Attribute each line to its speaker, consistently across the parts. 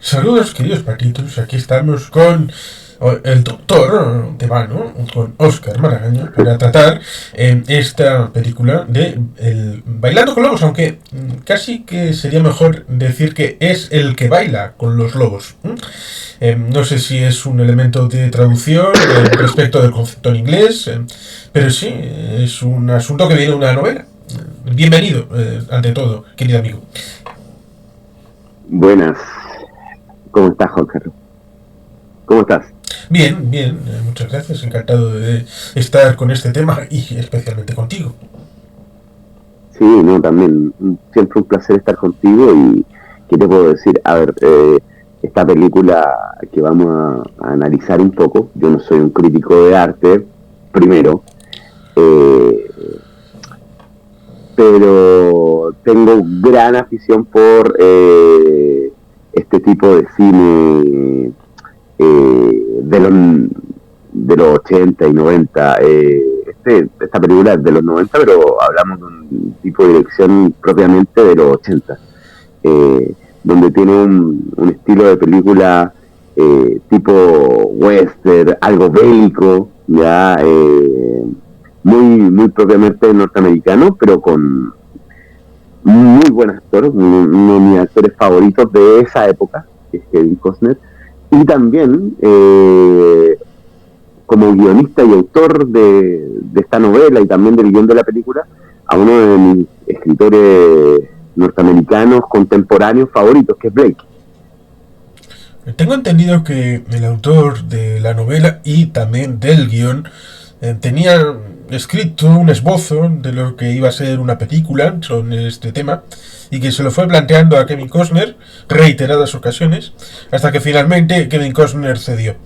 Speaker 1: Saludos, queridos patitos. Aquí estamos con el doctor Tebano, con Óscar Maragaño, para tratar esta película de Bailando con Lobos, aunque casi que sería mejor decir que es el que baila con los lobos. No sé si es un elemento de traducción respecto del concepto en inglés, pero sí, es un asunto que viene de una novela. Bienvenido, ante todo, querido amigo.
Speaker 2: Buenas, ¿cómo estás, Juan Carlos? ¿Cómo estás?
Speaker 1: Bien, bien, muchas gracias. Encantado de estar con este tema y especialmente contigo.
Speaker 2: Sí, no, también, siempre un placer estar contigo y ¿qué te puedo decir? A ver, esta película que vamos a analizar un poco, yo no soy un crítico de arte, primero, eh, pero tengo gran afición por este tipo de cine de los 80 y 90. Esta película es de los 90, pero hablamos de un tipo de dirección propiamente de los 80, donde tiene un estilo de película tipo western, algo bélico, ya muy propiamente norteamericano, pero con muy buen actor, uno de mis actores favoritos de esa época, que es Kevin Costner, y también como guionista y autor de esta novela y también del guión de la película, a uno de mis escritores norteamericanos contemporáneos favoritos, que es Blake.
Speaker 1: Tengo entendido que el autor de la novela y también del guión tenía escrito un esbozo de lo que iba a ser una película sobre este tema y que se lo fue planteando a Kevin Costner reiteradas ocasiones hasta que finalmente Kevin Costner cedió.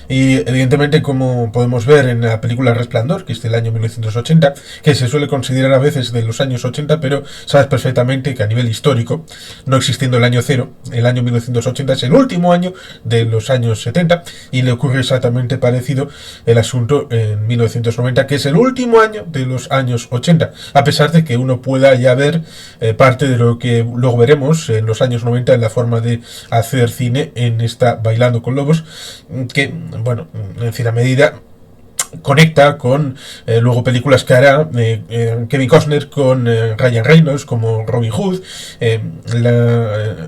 Speaker 1: Y evidentemente, como podemos ver en la película Resplandor, que es del año 1980, que se suele considerar a veces de los años 80, pero sabes perfectamente que a nivel histórico, no existiendo el año cero, el año 1980 es el último año de los años 70 y le ocurre exactamente parecido el asunto en 1990, que es el último año de los años 80, a pesar de que uno pueda ya ver parte de lo que luego veremos en los años 90 en la forma de hacer cine en esta Bailando con Lobos, que bueno, en cierta medida conecta con luego películas que hará Kevin Costner con Ryan Reynolds como Robin Hood,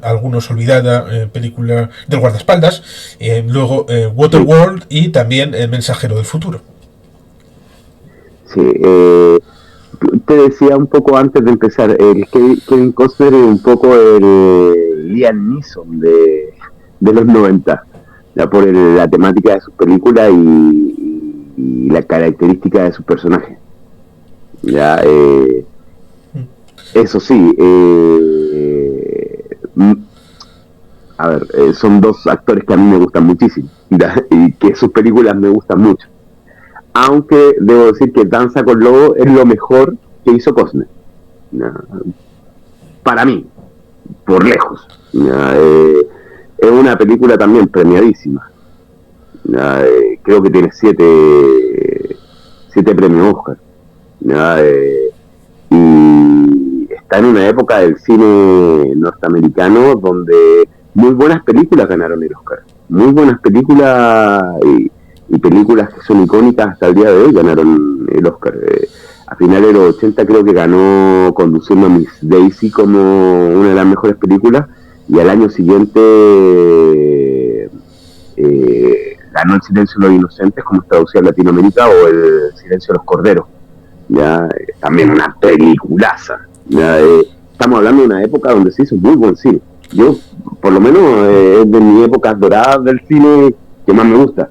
Speaker 1: algunos olvidada película del guardaespaldas, luego Waterworld y también El mensajero del futuro.
Speaker 2: Sí, te decía un poco antes de empezar, Kevin Costner es un poco el Liam Neeson de los 90, ya por la temática de sus películas y la característica de sus personajes. Ya, eso sí, a ver, son dos actores que a mí me gustan muchísimo, ¿ya? Y que sus películas me gustan mucho. Aunque debo decir que Danza con Lobo es lo mejor que hizo Costner, ¿ya? Para mí, por lejos, ¿ya? Es una película también premiadísima, ¿ya? Creo que tiene siete premios Oscar, ¿ya? Y está en una época del cine norteamericano donde muy buenas películas ganaron el Oscar, muy buenas películas y películas que son icónicas hasta el día de hoy ganaron el Oscar. A finales de los 80 creo que ganó Conduciendo a Miss Daisy como una de las mejores películas, y al año siguiente ganó El silencio de los inocentes, como es traducido en Latinoamérica, o El silencio de los corderos. Ya, también una peliculaza. Ya, estamos hablando de una época donde se hizo muy buen cine. Yo, por lo menos, es de mis épocas doradas del cine que más me gusta.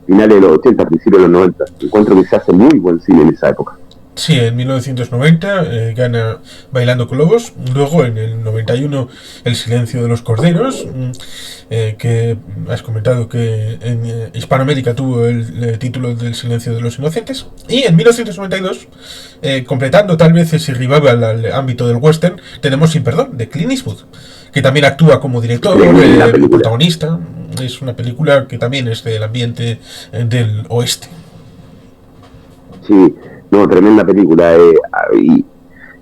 Speaker 2: Finales de los 80, principios de los 90. Encuentro que se hace muy buen cine en esa época.
Speaker 1: Sí, en 1990 gana Bailando con Lobos, luego en el 91 El silencio de los corderos, que has comentado que en Hispanoamérica tuvo el título del silencio de los inocentes, y en 1992, completando tal vez ese revival al ámbito del western, tenemos Sin perdón, de Clint Eastwood, que también actúa como director, protagonista. Es una película que también es del ambiente del oeste.
Speaker 2: Sí, no, tremenda película.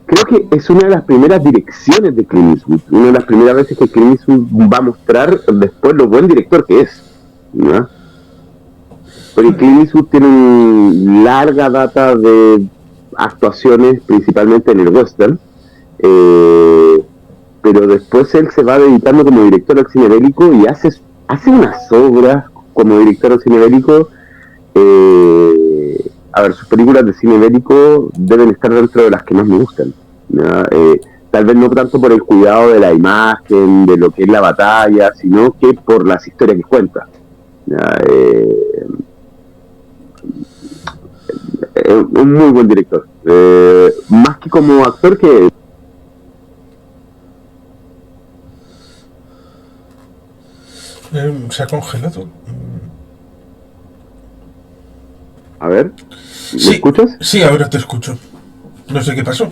Speaker 2: creo que es una de las primeras direcciones de Clint Eastwood, una de las primeras veces que Clint Eastwood va a mostrar después lo buen director que es, ¿no? Porque Clint Eastwood tiene una larga data de actuaciones, principalmente en el western, pero después él se va dedicando como director al cine bélico y hace unas obras como director al cine bélico. A ver, sus películas de cine bélico deben estar dentro de las que más me gustan, ¿no? Tal vez no tanto por el cuidado de la imagen, de lo que es la batalla, sino que por las historias que cuenta, ¿no? Un muy buen director, más que como actor que...
Speaker 1: Se ha congelado.
Speaker 2: A ver, ¿me
Speaker 1: Sí,
Speaker 2: escuchas?
Speaker 1: sí, ahora te escucho. No sé qué pasó.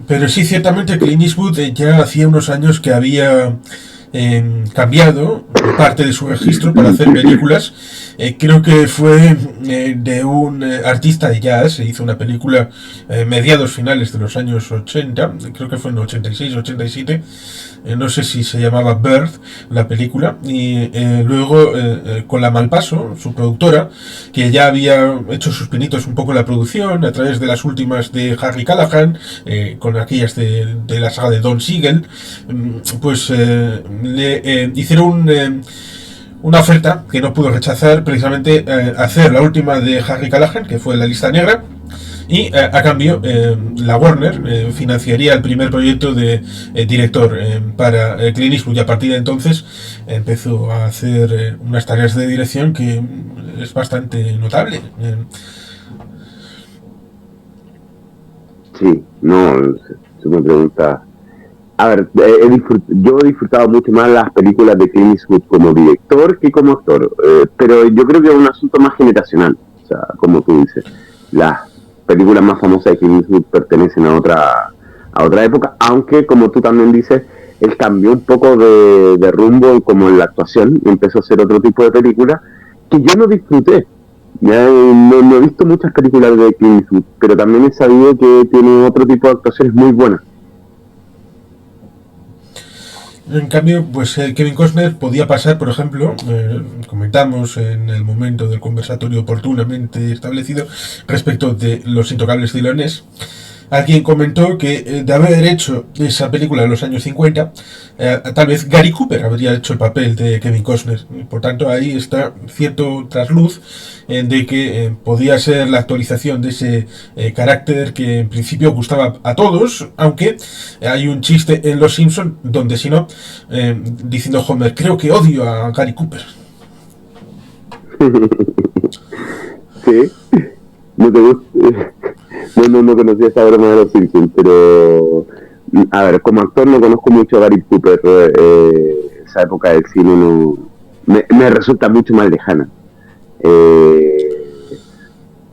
Speaker 1: Pero sí, ciertamente Clint Eastwood ya hacía unos años que había cambiado parte de su registro para hacer películas. Creo que fue de un artista de jazz. Se hizo una película mediados finales de los años 80, creo que fue en 86, 87. No sé si se llamaba Bird, la película, y luego con la Malpaso, su productora, que ya había hecho sus pinitos un poco en la producción a través de las últimas de Harry Callahan, con aquellas de la saga de Don Siegel, pues le hicieron una oferta que no pudo rechazar, precisamente hacer la última de Harry Callahan, que fue La Lista Negra, y a cambio la Warner financiaría el primer proyecto de director para Clint Eastwood, y a partir de entonces empezó a hacer unas tareas de dirección que es bastante notable.
Speaker 2: Sí, no, se me pregunta. A ver, yo he disfrutado mucho más las películas de Clint Eastwood como director que como actor, pero yo creo que es un asunto más generacional, o sea, como tú dices, las películas más famosas de Clint Eastwood pertenecen a otra época, aunque como tú también dices, él cambió un poco de rumbo como en la actuación y empezó a hacer otro tipo de películas que yo no disfruté. Ya, no he visto muchas películas de Clint Eastwood, pero también he sabido que tiene otro tipo de actuaciones muy buenas.
Speaker 1: En cambio, pues Kevin Costner podía pasar, por ejemplo, comentamos en el momento del conversatorio oportunamente establecido respecto de Los Intocables de Leonés, a quien comentó que de haber hecho esa película en los años 50, tal vez Gary Cooper habría hecho el papel de Kevin Costner. Por tanto, ahí está cierto trasluz de que podía ser la actualización de ese carácter que en principio gustaba a todos, aunque hay un chiste en Los Simpson donde si no, diciendo Homer, creo que odio a Gary Cooper.
Speaker 2: Sí, no te gusta. No conocía esa broma de los Simpsons, pero a ver, como actor no conozco mucho a Gary Cooper, esa época del cine me resulta mucho más lejana.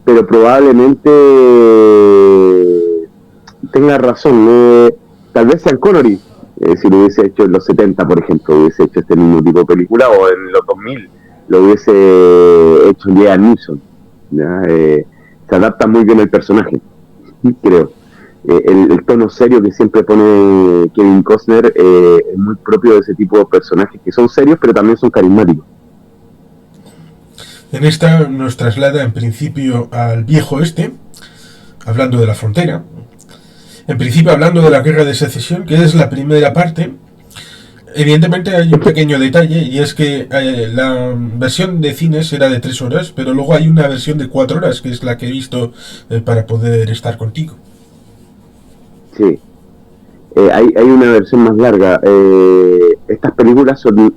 Speaker 2: Pero probablemente tenga razón, tal vez Sean Connery, si lo hubiese hecho en los 70, por ejemplo, hubiese hecho este mismo tipo de película, o en los 2000 lo hubiese hecho Liam Neeson, ¿ya? Se adapta muy bien al personaje, creo. El tono serio que siempre pone Kevin Costner es muy propio de ese tipo de personajes que son serios pero también son carismáticos.
Speaker 1: En esta nos traslada en principio al viejo oeste, hablando de la frontera, en principio hablando de la guerra de secesión, que es la primera parte. Evidentemente hay un pequeño detalle, y es que la versión de cines era de 3 horas, pero luego hay una versión de 4 horas, que es la que he visto para poder estar contigo.
Speaker 2: Sí, hay una versión más larga. Estas películas son,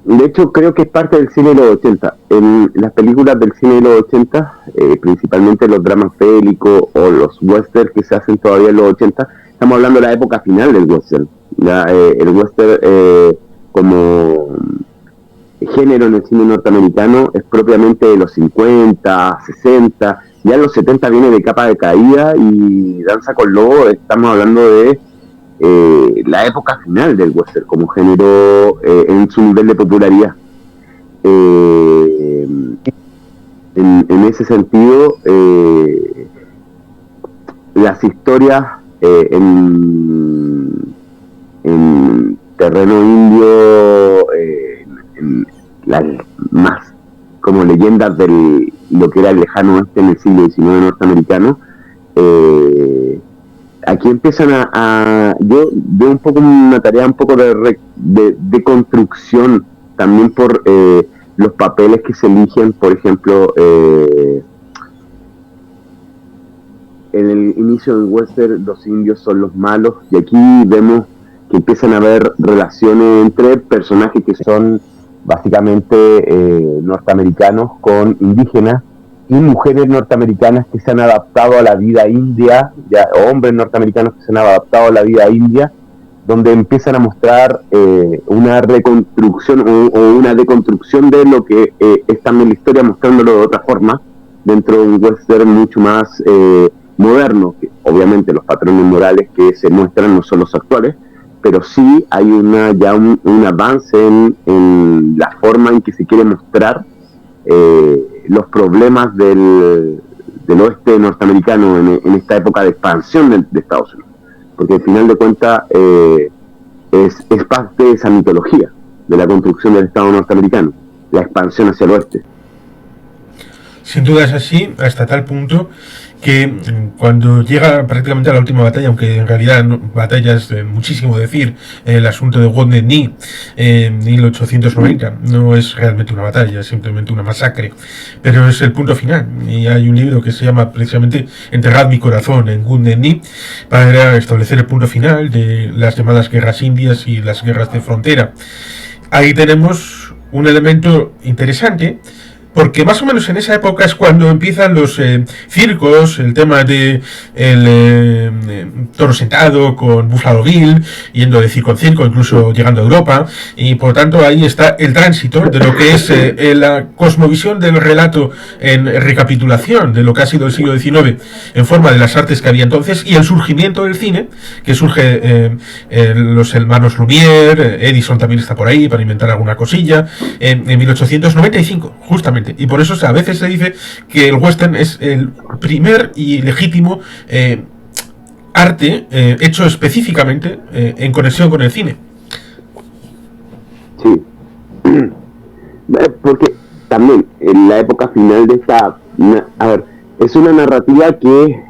Speaker 2: de hecho creo que es parte del cine de los 80. En las películas del cine de los 80, principalmente los dramas bélicos o los westerns que se hacen todavía en los 80, estamos hablando de la época final del western. ¿Ya? El western como género en el cine norteamericano es propiamente de los 50, 60, ya en los 70 viene de capa de caída, y Danza con Lobo estamos hablando de la época final del western como género en su nivel de popularidad. En ese sentido, las historias en terreno indio, en las más como leyendas de lo que era el lejano oeste en el siglo XIX norteamericano, aquí empiezan yo veo un poco una tarea un poco de construcción también por los papeles que se eligen. Por ejemplo, en el inicio del western los indios son los malos, y aquí vemos que empiezan a haber relaciones entre personajes que son básicamente norteamericanos con indígenas, y mujeres norteamericanas que se han adaptado a la vida india, ya, hombres norteamericanos que se han adaptado a la vida india, donde empiezan a mostrar una reconstrucción o una deconstrucción de lo que están en la historia, mostrándolo de otra forma, dentro de un western mucho más moderno, que obviamente los patrones morales que se muestran no son los actuales, pero sí hay un avance en la forma en que se quiere mostrar los problemas del oeste norteamericano en esta época de expansión de Estados Unidos, porque al final de cuentas es parte de esa mitología de la construcción del Estado norteamericano, la expansión hacia el oeste.
Speaker 1: Sin duda es así, hasta tal punto que cuando llega prácticamente a la última batalla, aunque en realidad batalla es muchísimo decir, el asunto de Wounded Knee en 1890 no es realmente una batalla, es simplemente una masacre, pero es el punto final. Y hay un libro que se llama precisamente Enterrad mi corazón en Wounded Knee, para establecer el punto final de las llamadas guerras indias y las guerras de frontera. Ahí tenemos un elemento interesante, porque más o menos en esa época es cuando empiezan los circos, el tema de el toro sentado con Buffalo Bill, yendo de circo en circo, incluso llegando a Europa, y por tanto ahí está el tránsito de lo que es la cosmovisión del relato en recapitulación de lo que ha sido el siglo XIX en forma de las artes que había entonces, y el surgimiento del cine, que surge los hermanos Lumière, Edison también está por ahí para inventar alguna cosilla, en 1895, justamente. Y por eso a veces se dice que el western es el primer y legítimo arte hecho específicamente en conexión con el cine.
Speaker 2: Sí, porque también en la época final de esta, es una narrativa que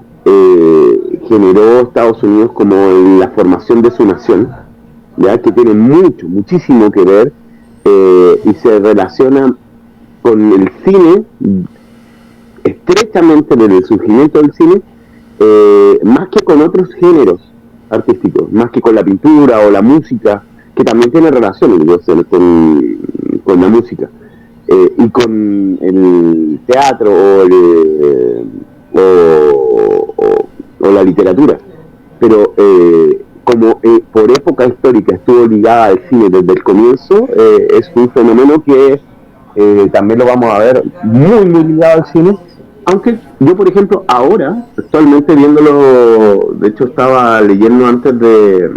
Speaker 2: generó Estados Unidos como en la formación de su nación, ya que tiene muchísimo que ver y se relaciona con el cine estrechamente, desde el surgimiento del cine, más que con otros géneros artísticos, más que con la pintura o la música, que también tiene relación con la música, y con el teatro o la literatura. Pero como por época histórica estuvo ligada al cine desde el comienzo, es un fenómeno que también lo vamos a ver muy ligado al cine, aunque yo, por ejemplo, ahora, actualmente viéndolo, de hecho estaba leyendo antes de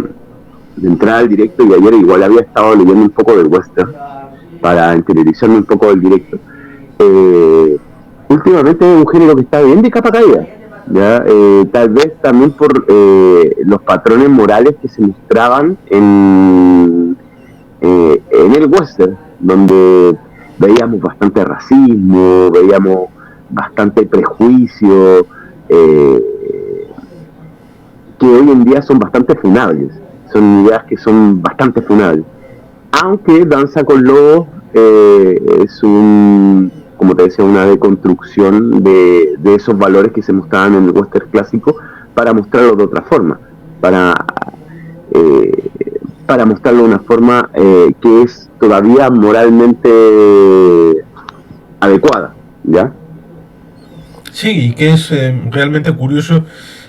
Speaker 2: entrar al directo, y ayer igual había estado leyendo un poco del western para interiorizarme un poco del directo. Últimamente es un género que está bien de capa caída, ¿ya? Tal vez también por los patrones morales que se mostraban en el western, donde veíamos bastante racismo, veíamos bastante prejuicio, que hoy en día son bastante funables, son ideas que son bastante funables. Aunque Danza con Lobos es como te decía, una deconstrucción de esos valores que se mostraban en el western clásico, para mostrarlo de otra forma, para mostrarlo de una forma que es todavía moralmente adecuada, ¿ya?
Speaker 1: Sí, y que es realmente curioso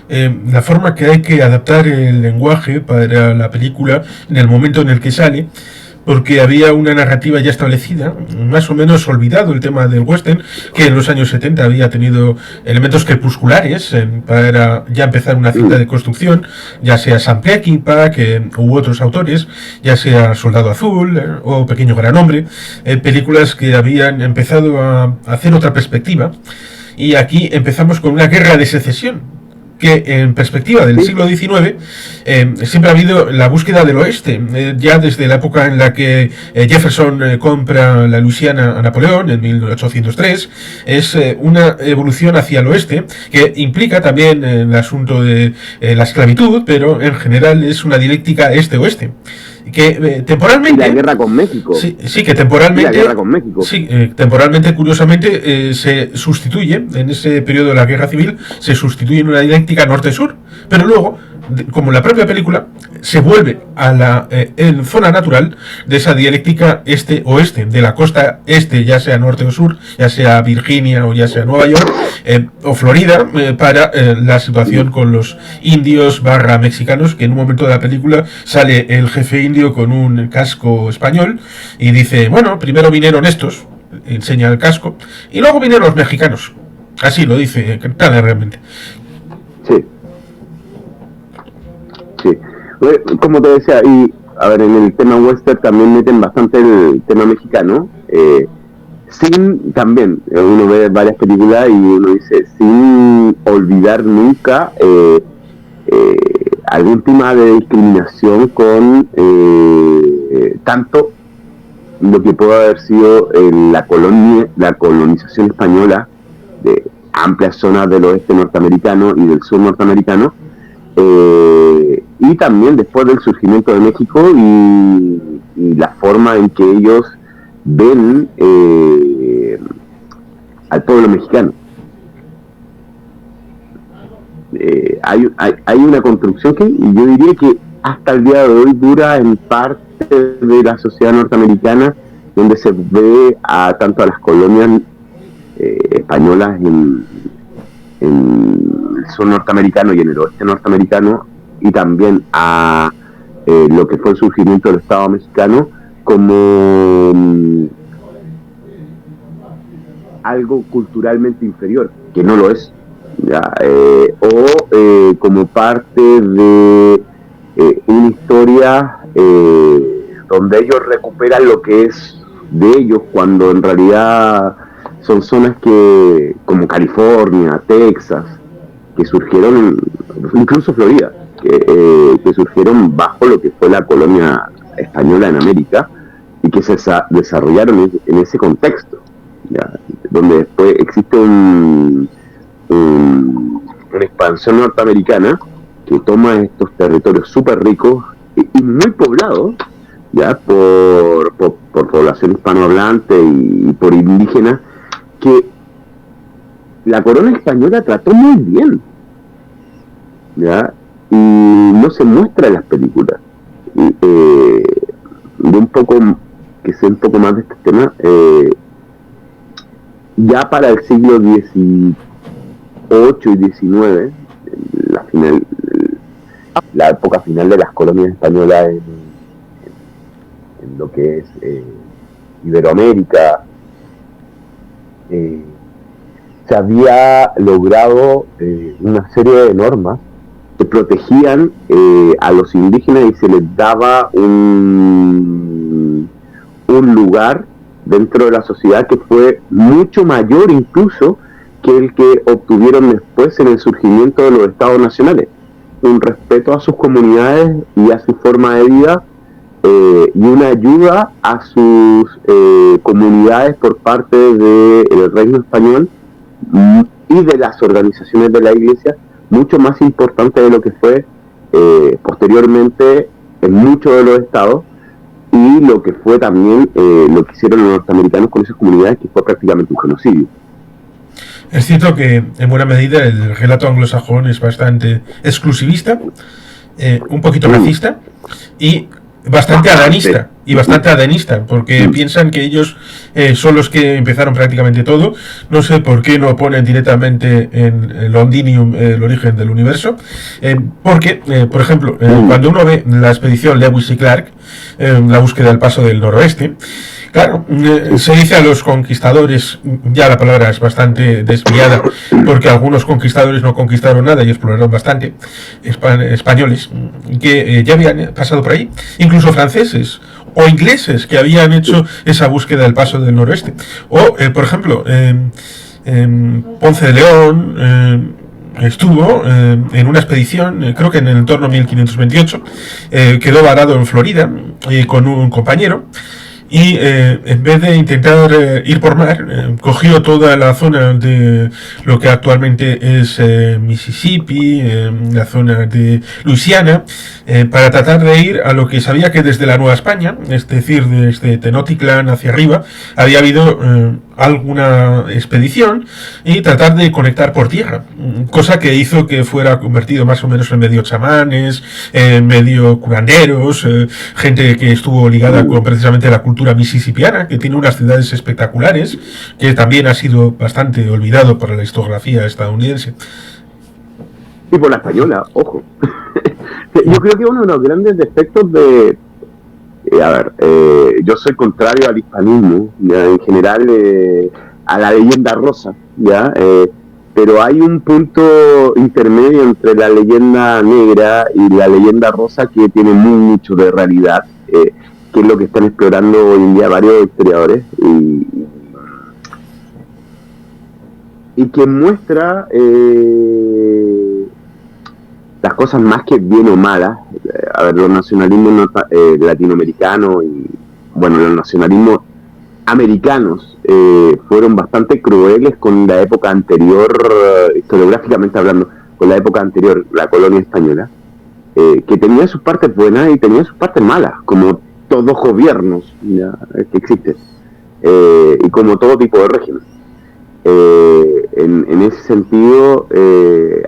Speaker 1: la forma que hay que adaptar el lenguaje para la película en el momento en el que sale, porque había una narrativa ya establecida, más o menos olvidado el tema del western, que en los años 70 había tenido elementos crepusculares para ya empezar una cinta de construcción, ya sea Sam Peckinpah u otros autores, ya sea Soldado Azul o Pequeño Gran Hombre, películas que habían empezado a hacer otra perspectiva. Y aquí empezamos con una guerra de secesión que en perspectiva del siglo XIX siempre ha habido la búsqueda del oeste, ya desde la época en la que Jefferson compra la Luisiana a Napoleón en 1803, es una evolución hacia el oeste que implica también el asunto de la esclavitud, pero en general es una dialéctica este-oeste. Que temporalmente.
Speaker 2: Y la guerra con México.
Speaker 1: Sí, que temporalmente.
Speaker 2: Y la guerra con México.
Speaker 1: Sí, temporalmente, curiosamente, se sustituye, en ese periodo de la guerra civil, se sustituye en una dialéctica norte-sur, pero luego, como la propia película, se vuelve a la zona natural de esa dialéctica este-oeste, de la costa este, ya sea norte o sur, ya sea Virginia o ya sea Nueva York, o Florida, para la situación con los indios / mexicanos, que en un momento de la película sale el jefe indio con un casco español y dice, bueno, primero vinieron estos, enseña el casco, y luego vinieron los mexicanos. Así lo dice, tal realmente.
Speaker 2: Sí. Sí. Como te decía, y a ver, en el tema western también meten bastante el tema mexicano. Sin, también, uno ve varias películas y uno dice, sin olvidar nunca algún tema de discriminación con tanto lo que pudo haber sido la colonización española de amplias zonas del oeste norteamericano y del sur norteamericano, y también después del surgimiento de México y la forma en que ellos ven al pueblo mexicano. Hay una construcción que yo diría que hasta el día de hoy dura en parte de la sociedad norteamericana, donde se ve tanto a las colonias españolas en el sur norteamericano y en el oeste norteamericano, y también a lo que fue el surgimiento del Estado mexicano como algo culturalmente inferior, que no lo es, ¿ya? O como parte de una historia donde ellos recuperan lo que es de ellos, cuando en realidad son zonas que, como California, Texas, que surgieron, incluso Florida, que surgieron bajo lo que fue la colonia española en América y que se desarrollaron en ese contexto, ¿ya? Donde después existe una expansión norteamericana que toma estos territorios súper ricos y muy poblados, ya por población hispanohablante y por indígenas, que la corona española trató muy bien, ¿ya? Y no se muestra en las películas. De un poco, que sé un poco más de este tema, ya para el siglo XVIII y XIX, la época final de las colonias españolas en lo que es Iberoamérica, se había logrado una serie de normas que protegían a los indígenas y se les daba un lugar dentro de la sociedad que fue mucho mayor incluso que el que obtuvieron después en el surgimiento de los estados nacionales. Un respeto a sus comunidades y a su forma de vida, y una ayuda a sus comunidades por parte del Reino Español y de las organizaciones de la Iglesia, mucho más importante de lo que fue posteriormente en muchos de los estados, y lo que fue también lo que hicieron los norteamericanos con esas comunidades, que fue prácticamente un genocidio.
Speaker 1: Es cierto que en buena medida el relato anglosajón es bastante exclusivista, un poquito racista y bastante adanista, porque piensan que ellos son los que empezaron prácticamente todo. No sé por qué no ponen directamente en Londinium el origen del universo, porque, por ejemplo, cuando uno ve la expedición Lewis y Clark, la búsqueda del paso del noroeste, claro, se dice a los conquistadores, ya la palabra es bastante desviada, porque algunos conquistadores no conquistaron nada y exploraron bastante, españoles, que ya habían pasado por ahí, incluso franceses o ingleses que habían hecho esa búsqueda del paso del noroeste. O, por ejemplo, Ponce de León, estuvo en una expedición, creo que en el entorno 1528, quedó varado en Florida con un compañero. Y en vez de intentar ir por mar, cogió toda la zona de lo que actualmente es Mississippi, la zona de Luisiana, para tratar de ir a lo que sabía que desde la Nueva España, es decir, desde Tenochtitlan hacia arriba, había habido alguna expedición y tratar de conectar por tierra, cosa que hizo que fuera convertido más o menos en medio chamanes, medio curanderos, gente que estuvo ligada con precisamente la cultura mississippiana, que tiene unas ciudades espectaculares, que también ha sido bastante olvidado por la historiografía estadounidense.
Speaker 2: Y por la española, ojo. Yo creo que uno de los grandes defectos de... yo soy contrario al hispanismo, ¿ya? En general a la leyenda rosa, ¿ya? Pero hay un punto intermedio entre la leyenda negra y la leyenda rosa que tiene mucho de realidad, que es lo que están explorando hoy en día varios historiadores y que muestra las cosas más que bien o malas. Los nacionalismos latinoamericanos y bueno, los nacionalismos americanos fueron bastante crueles con la época anterior, historiográficamente hablando, con la época anterior, la colonia española, que tenía sus partes buenas y tenía sus partes malas, como todos gobiernos, ¿ya? Que existen, y como todo tipo de régimen. En ese sentido,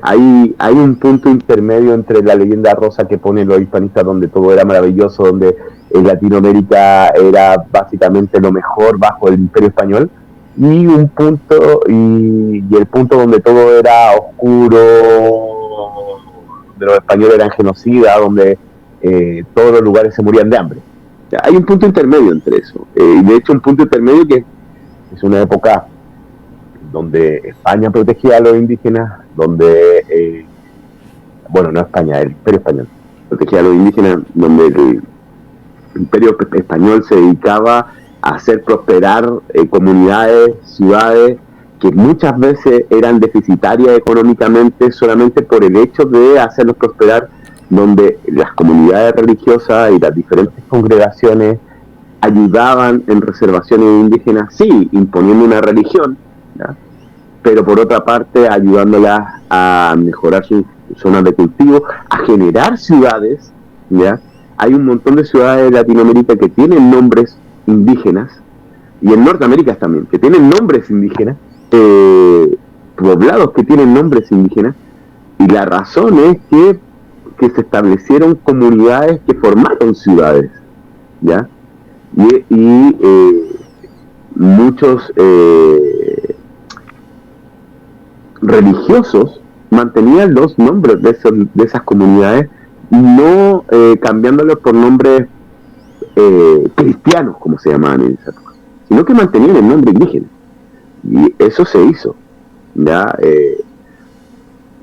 Speaker 2: hay un punto intermedio entre la leyenda rosa que ponen los hispanistas, donde todo era maravilloso, donde en Latinoamérica era básicamente lo mejor bajo el Imperio Español, y un punto y el punto donde todo era oscuro, donde los españoles eran genocidas, donde todos los lugares se morían de hambre. O sea, hay un punto intermedio entre eso, y de hecho un punto intermedio que es una época donde España protegía a los indígenas, donde, no España, el Imperio Español protegía a los indígenas, donde el Imperio Español se dedicaba a hacer prosperar comunidades, ciudades, que muchas veces eran deficitarias económicamente solamente por el hecho de hacerlos prosperar, donde las comunidades religiosas y las diferentes congregaciones ayudaban en reservaciones indígenas, sí, imponiendo una religión, ¿ya? Pero por otra parte ayudándolas a mejorar sus zonas de cultivo, a generar ciudades, ¿ya? Hay un montón de ciudades de Latinoamérica que tienen nombres indígenas, y en Norteamérica también, que tienen nombres indígenas, poblados que tienen nombres indígenas, y la razón es que se establecieron comunidades que formaron ciudades, ¿ya? Y muchos religiosos mantenían los nombres de esas comunidades, no cambiándolos por nombres cristianos, como se llamaban en esa época, sino que mantenían el nombre indígena. Y eso se hizo, ¿ya?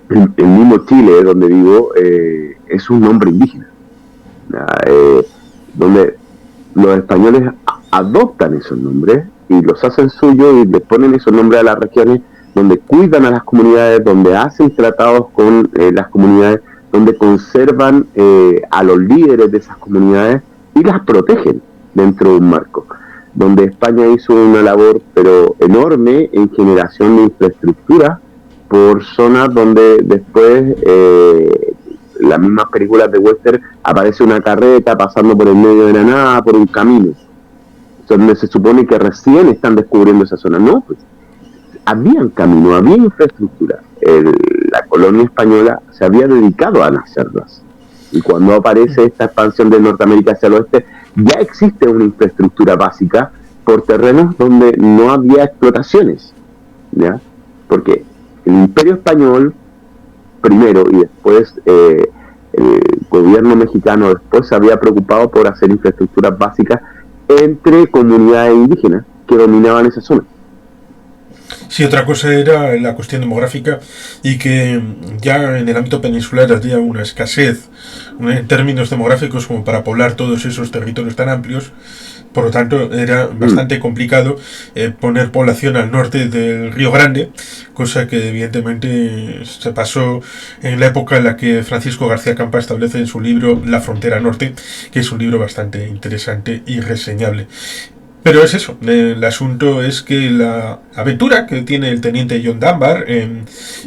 Speaker 2: El mismo Chile, donde vivo, es un nombre indígena, ¿ya? Donde los españoles adoptan esos nombres y los hacen suyos y les ponen esos nombres a las regiones, donde cuidan a las comunidades, donde hacen tratados con las comunidades, donde conservan a los líderes de esas comunidades y las protegen dentro de un marco, donde España hizo una labor pero enorme en generación de infraestructura por zonas donde después las mismas películas de western aparece una carreta pasando por el medio de la nada, por un camino, donde se supone que recién están descubriendo esa zona. No, pues había camino, había infraestructura. La colonia española se había dedicado a hacerlas. Y cuando aparece esta expansión de Norteamérica hacia el oeste, ya existe una infraestructura básica por terrenos donde no había explotaciones, ¿ya? Porque el Imperio Español primero y después el gobierno mexicano después se había preocupado por hacer infraestructuras básicas entre comunidades indígenas que dominaban esa zona.
Speaker 1: Sí, otra cosa era la cuestión demográfica y que ya en el ámbito peninsular había una escasez en términos demográficos como para poblar todos esos territorios tan amplios, Por lo tanto, era bastante complicado poner población al norte del Río Grande, cosa que evidentemente se pasó en la época en la que Francisco García Campa establece en su libro La frontera norte, que es un libro bastante interesante y reseñable. Pero es eso, el asunto es que la aventura que tiene el teniente John Dunbar,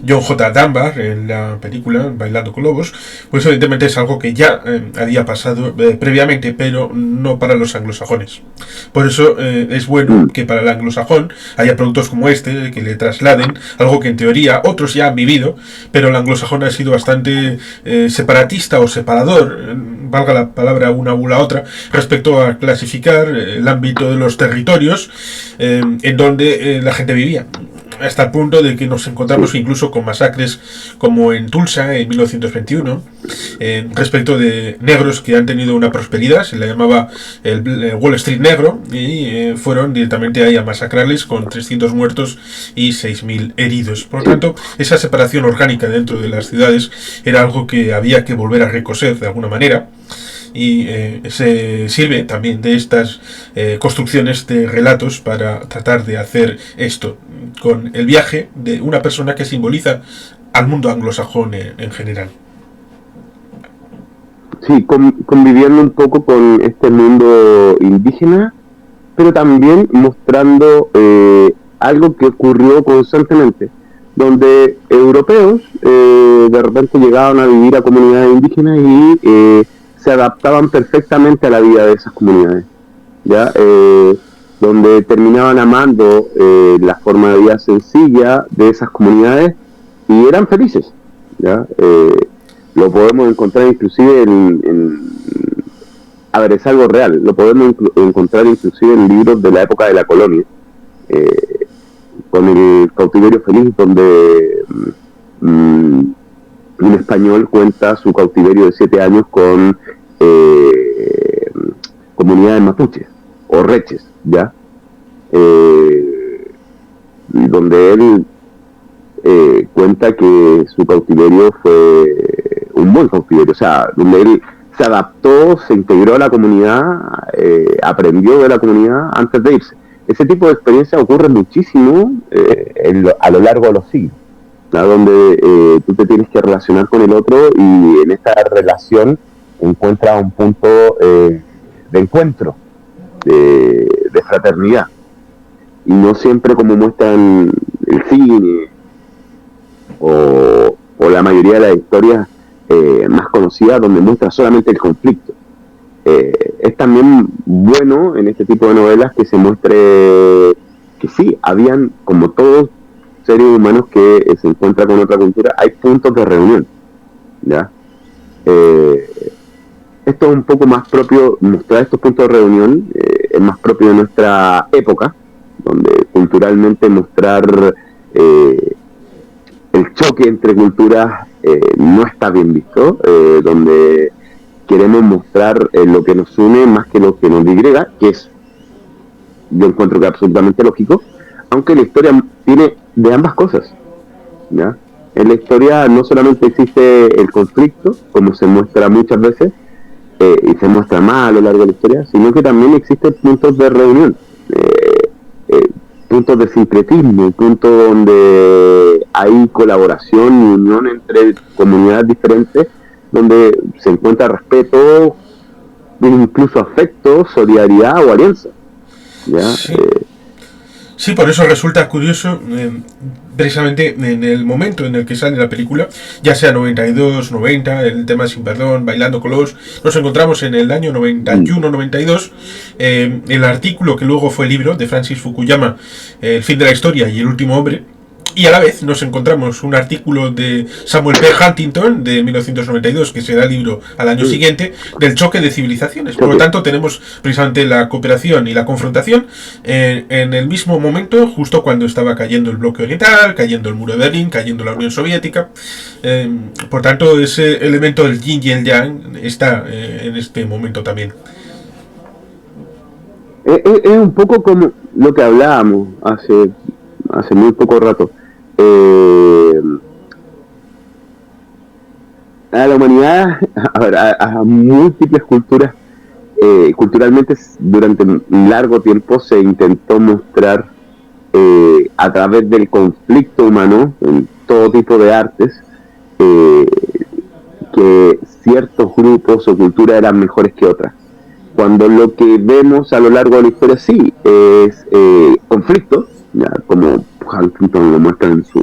Speaker 1: John J. Dunbar, en la película Bailando con Lobos, pues evidentemente es algo que ya había pasado previamente, pero no para los anglosajones. Por eso es bueno que para el anglosajón haya productos como este, que le trasladen algo que en teoría otros ya han vivido, pero el anglosajón ha sido bastante separatista o separador, valga la palabra una u la otra, respecto a clasificar el ámbito de los territorios en donde la gente vivía, hasta el punto de que nos encontramos incluso con masacres como en Tulsa en 1921 respecto de negros que han tenido una prosperidad, se le llamaba el Wall Street negro, y fueron directamente ahí a masacrarles con 300 muertos y 6.000 heridos. Por lo tanto, esa separación orgánica dentro de las ciudades era algo que había que volver a recoser de alguna manera, y se sirve también de estas construcciones de relatos para tratar de hacer esto con el viaje de una persona que simboliza al mundo anglosajón en general.
Speaker 2: Sí, conviviendo un poco con este mundo indígena, pero también mostrando algo que ocurrió constantemente, donde europeos de repente llegaban a vivir a comunidades indígenas y se adaptaban perfectamente a la vida de esas comunidades, ¿ya? Donde terminaban amando la forma de vida sencilla de esas comunidades y eran felices, ¿ya? Lo podemos encontrar inclusive a ver, es algo real, lo podemos encontrar inclusive en libros de la época de la colonia, con el cautiverio feliz, donde un español cuenta su cautiverio de 7 años con comunidades mapuches o reches, ¿ya? Donde él cuenta que su cautiverio fue un buen cautiverio, o sea, donde él se adaptó, se integró a la comunidad, aprendió de la comunidad antes de irse. Ese tipo de experiencia ocurre muchísimo a lo largo de los siglos, ¿no? Donde tú te tienes que relacionar con el otro y en esta relación encuentras un punto de encuentro, de fraternidad. Y no siempre como muestran el cine o la mayoría de las historias más conocidas, donde muestra solamente el conflicto. Es también bueno en este tipo de novelas que se muestre que sí, habían, como todos seres humanos que se encuentran con otra cultura, hay puntos de reunión, ¿ya? Esto es un poco más propio, mostrar estos puntos de reunión es más propio de nuestra época, donde culturalmente mostrar el choque entre culturas no está bien visto, donde queremos mostrar lo que nos une más que lo que nos digrega, que es, yo encuentro que es absolutamente lógico, aunque la historia tiene de ambas cosas, ¿ya? En la historia no solamente existe el conflicto, como se muestra muchas veces, y se muestra más a lo largo de la historia, sino que también existen puntos de reunión, puntos de sincretismo, puntos donde hay colaboración y unión entre comunidades diferentes, donde se encuentra respeto, incluso afecto, solidaridad o alianza, ¿ya?
Speaker 1: Sí. Sí, por eso resulta curioso, precisamente en el momento en el que sale la película, ya sea 92, 90, el tema Sin Perdón, Bailando con Lobos, nos encontramos en el año 91, 92, el artículo que luego fue libro de Francis Fukuyama, El fin de la historia y el último hombre, y a la vez nos encontramos un artículo de Samuel P. Huntington de 1992, que será libro al año siguiente, del choque de civilizaciones. Por lo tanto, tenemos precisamente la cooperación y la confrontación en el mismo momento, justo cuando estaba cayendo el bloque oriental, cayendo el muro de Berlín, cayendo la Unión Soviética. Por tanto, ese elemento del yin y el yang está en este momento también.
Speaker 2: Es un poco como lo que hablábamos hace muy poco rato. A la humanidad, a múltiples culturas, culturalmente durante un largo tiempo se intentó mostrar a través del conflicto humano en todo tipo de artes que ciertos grupos o culturas eran mejores que otras, cuando lo que vemos a lo largo de la historia sí es conflicto, ya, como Huntington lo muestra en su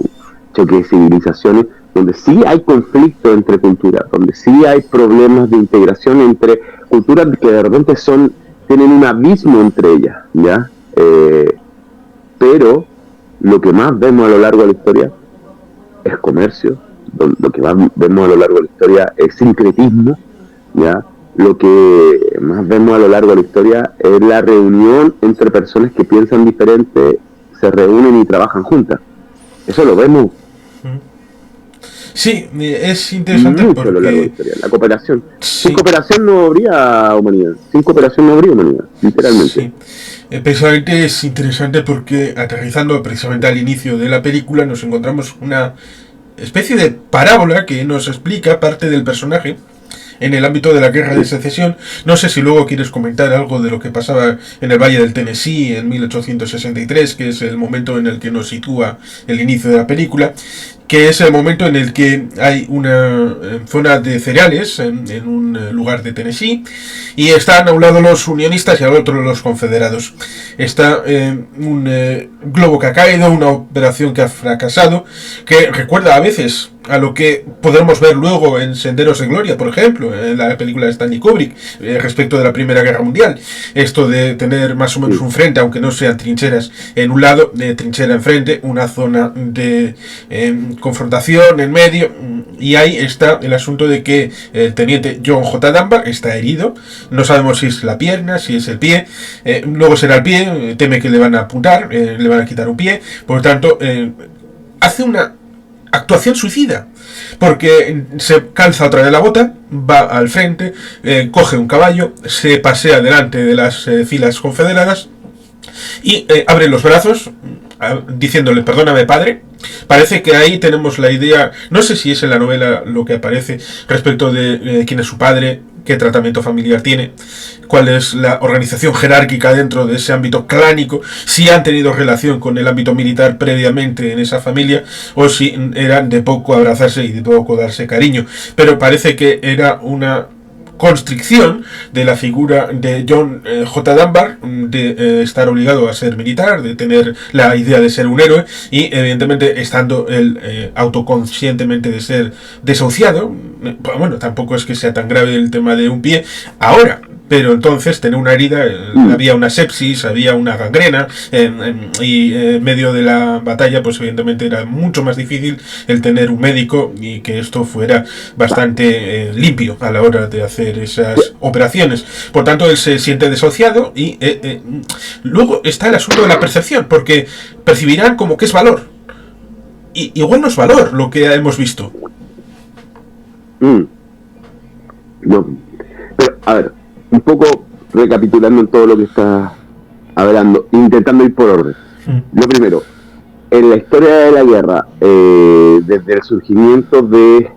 Speaker 2: choque de civilizaciones, donde sí hay conflicto entre culturas, donde sí hay problemas de integración entre culturas que de repente tienen un abismo entre ellas, ¿ya? Pero lo que más vemos a lo largo de la historia es comercio, lo que más vemos a lo largo de la historia es sincretismo, ¿ya? Lo que más vemos a lo largo de la historia es la reunión entre personas que piensan diferente, se reúnen y trabajan juntas. Eso lo vemos.
Speaker 1: Sí, es interesante
Speaker 2: mucho
Speaker 1: porque...
Speaker 2: a lo largo de la historia, la cooperación.
Speaker 1: Sí.
Speaker 2: Sin cooperación no habría humanidad. Sin cooperación no habría humanidad, literalmente.
Speaker 1: Sí. Precisamente es interesante porque aterrizando precisamente al inicio de la película nos encontramos una especie de parábola que nos explica parte del personaje en el ámbito de la guerra de secesión. No sé si luego quieres comentar algo de lo que pasaba en el Valle del Tennessee en 1863, que es el momento en el que nos sitúa el inicio de la película, que es el momento en el que hay una zona de cereales en un lugar de Tennessee y están a un lado los unionistas y al otro los confederados. Está un globo que ha caído, una operación que ha fracasado, que recuerda a veces a lo que podremos ver luego en Senderos de Gloria, por ejemplo, en la película de Stanley Kubrick, respecto de la Primera Guerra Mundial. Esto de tener más o menos un frente, aunque no sean trincheras en un lado, trinchera enfrente, una zona de confrontación en medio, y ahí está el asunto de que el teniente John J. Dunbar está herido, no sabemos si es la pierna, si es el pie, luego será el pie, teme que le van a apuntar, le van a quitar un pie, por lo tanto hace una actuación suicida, porque se calza otra vez la bota, va al frente, coge un caballo, se pasea delante de las filas confederadas y abre los brazos diciéndole perdóname padre. Parece que ahí tenemos la idea, no sé si es en la novela lo que aparece respecto de quién es su padre, qué tratamiento familiar tiene, cuál es la organización jerárquica dentro de ese ámbito clánico, si han tenido relación con el ámbito militar previamente en esa familia o si eran de poco abrazarse y de poco darse cariño, pero parece que era una constricción de la figura de John J. Dunbar de estar obligado a ser militar, de tener la idea de ser un héroe y evidentemente estando él autoconscientemente de ser desahuciado. Bueno, tampoco es que sea tan grave el tema de un pie ahora, pero entonces tener una herida, había una sepsis, había una gangrena y en medio de la batalla pues evidentemente era mucho más difícil el tener un médico y que esto fuera bastante limpio a la hora de hacer esas operaciones. Por tanto él se siente desahuciado y luego está el asunto de la percepción, porque percibirán como que es valor y igual no es valor lo que hemos visto.
Speaker 2: No. Pero a ver, un poco recapitulando en todo lo que está hablando, intentando ir por orden. Lo primero, en la historia de la guerra, desde el surgimiento de...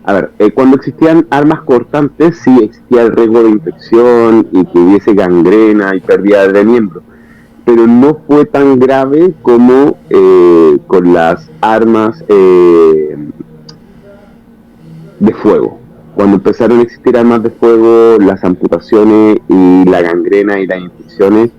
Speaker 2: A ver, cuando existían armas cortantes, sí existía el riesgo de infección y que hubiese gangrena y pérdida de miembros, pero no fue tan grave como con las armas de fuego. Cuando empezaron a existir armas de fuego, las amputaciones y la gangrena y las infecciones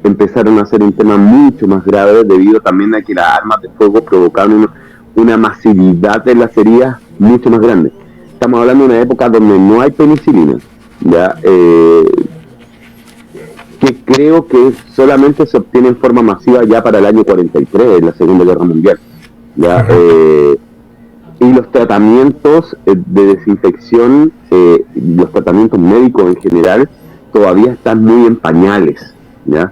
Speaker 2: empezaron a ser un tema mucho más grave debido también a que las armas de fuego provocaban una masividad de las heridas mucho más grande. Estamos hablando de una época donde no hay penicilina, ¿ya? Que creo que solamente se obtiene en forma masiva ya para el año 43, en la Segunda Guerra Mundial, ¿ya? Y los tratamientos de desinfección, los tratamientos médicos en general, todavía están muy en pañales, ¿ya?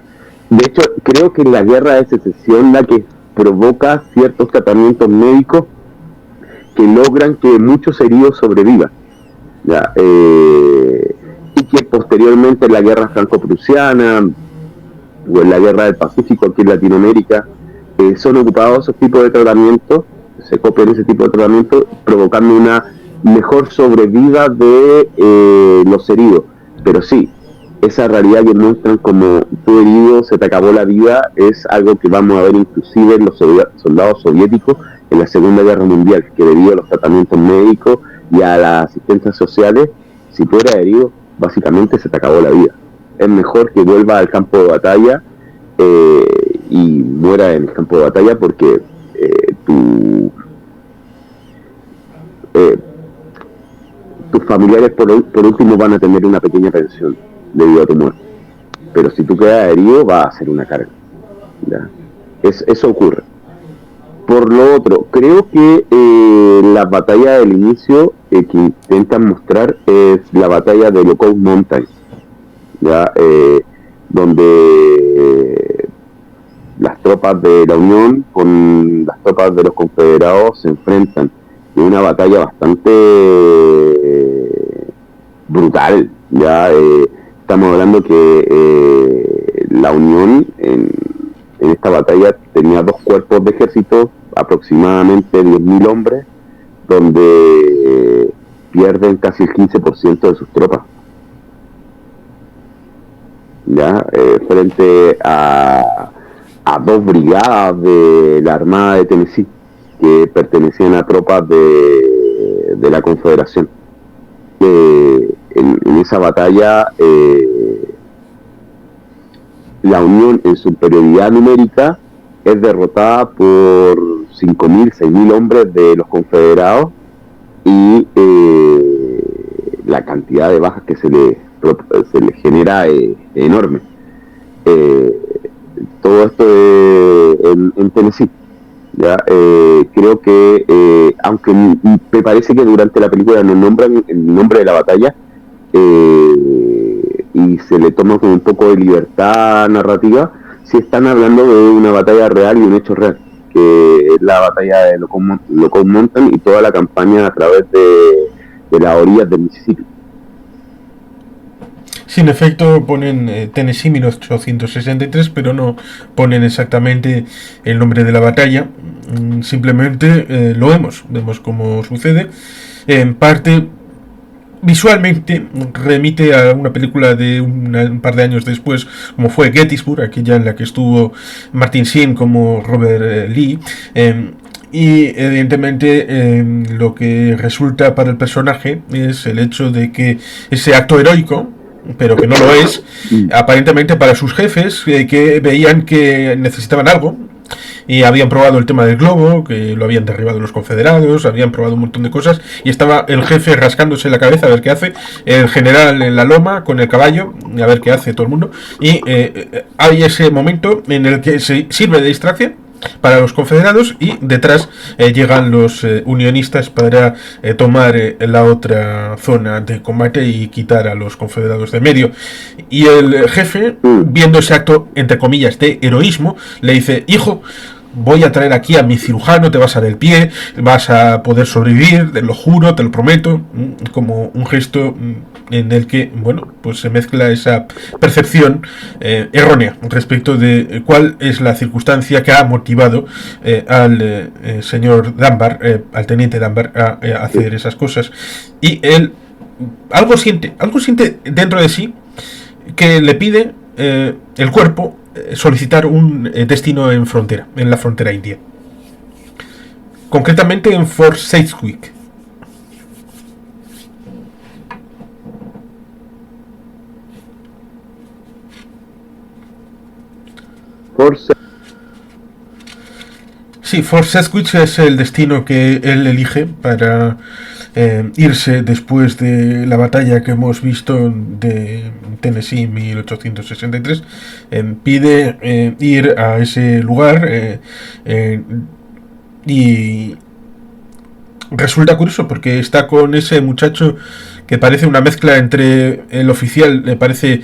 Speaker 2: De hecho, creo que la guerra de secesión la que provoca ciertos tratamientos médicos que logran que muchos heridos sobrevivan, ¿ya? Y que posteriormente en la guerra franco-prusiana o en la guerra del Pacífico aquí en Latinoamérica son ocupados esos tipos de tratamientos, se copian ese tipo de tratamientos, provocando una mejor sobreviva de los heridos. Pero sí, esa realidad que muestran como tú herido, se te acabó la vida, es algo que vamos a ver inclusive en los soldados soviéticos en la Segunda Guerra Mundial, que debido a los tratamientos médicos y a las asistencias sociales, si tú eras herido, básicamente se te acabó la vida. Es mejor que vuelva al campo de batalla y muera en el campo de batalla porque tus familiares por último van a tener una pequeña pensión debido a tu muerte. Pero si tú quedas herido, va a ser una carga. ¿Ya? Eso ocurre. Por lo otro, creo que la batalla del inicio que intentan mostrar es la batalla de Lookout Mountain, ¿ya? Donde las tropas de la Unión con las tropas de los confederados se enfrentan en una batalla bastante brutal. ¿Ya? Estamos hablando que la Unión en esta batalla tenía 2 cuerpos de ejército, aproximadamente 10.000 hombres, donde pierden casi el 15% de sus tropas. ¿Ya? Frente a 2 brigadas de la Armada de Tennessee que pertenecían a tropas de la Confederación. En esa batalla la Unión en superioridad numérica es derrotada por 5.000, 6.000 hombres de los confederados y la cantidad de bajas que se le genera es enorme. Todo esto en Tennessee. ¿Ya? Creo que aunque me parece que durante la película no nombran el nombre de la batalla y se le toma con un poco de libertad narrativa, sí están hablando de una batalla real y un hecho real, que es la batalla de Lookout Mountain y toda la campaña a través de las orillas del Mississippi.
Speaker 1: Sí, en efecto ponen Tennessee 1863, pero no ponen exactamente el nombre de la batalla. Simplemente lo vemos cómo sucede. En parte, visualmente remite a una película de un par de años después, como fue Gettysburg, aquella en la que estuvo Martin Sheen como Robert Lee. Y evidentemente lo que resulta para el personaje es el hecho de que ese acto heroico, pero que no lo es, aparentemente para sus jefes, que veían que necesitaban algo y habían probado el tema del globo, que lo habían derribado los confederados, habían probado un montón de cosas y estaba el jefe rascándose la cabeza a ver qué hace, el general en la loma con el caballo a ver qué hace todo el mundo, y hay ese momento en el que se sirve de distracción para los confederados y detrás llegan los unionistas para tomar la otra zona de combate y quitar a los confederados de medio. Y el jefe, viendo ese acto entre comillas de heroísmo, le dice: hijo, voy a traer aquí a mi cirujano, te vas a dar el pie, vas a poder sobrevivir, te lo juro, te lo prometo, como un gesto en el que, bueno, pues se mezcla esa percepción errónea respecto de cuál es la circunstancia que ha motivado al señor Dunbar, al teniente Dunbar, a hacer esas cosas. Y él algo siente dentro de sí que le pide el cuerpo solicitar un destino en la frontera india, concretamente en Fort Sedgwick. Sí, Fort Sedgwick es el destino que él elige para irse después de la batalla que hemos visto de Tennessee 1863. Pide ir a ese lugar y resulta curioso porque está con ese muchacho que parece una mezcla entre el oficial, me parece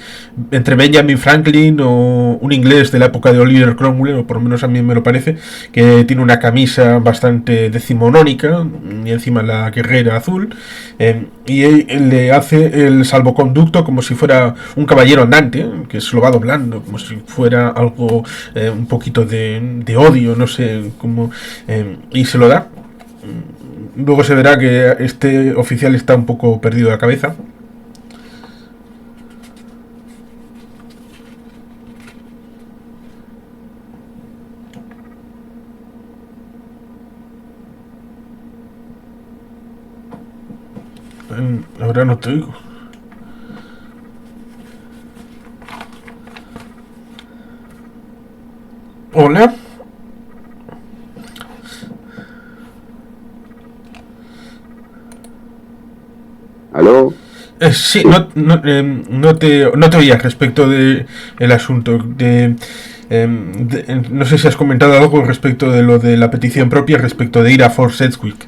Speaker 1: entre Benjamin Franklin o un inglés de la época de Oliver Cromwell, o por lo menos a mí me lo parece, que tiene una camisa bastante decimonónica y encima la guerrera azul, y él le hace el salvoconducto como si fuera un caballero andante, que se lo va doblando como si fuera algo un poquito de odio, no sé, como, y se lo da. luego se verá que este oficial está un poco perdido de la cabeza. Ahora no te oigo. Hola.
Speaker 2: ¿Aló?
Speaker 1: Sí, no te oías respecto de el asunto no sé si has comentado algo respecto de lo de la petición propia respecto de ir a Fort Sedgwick.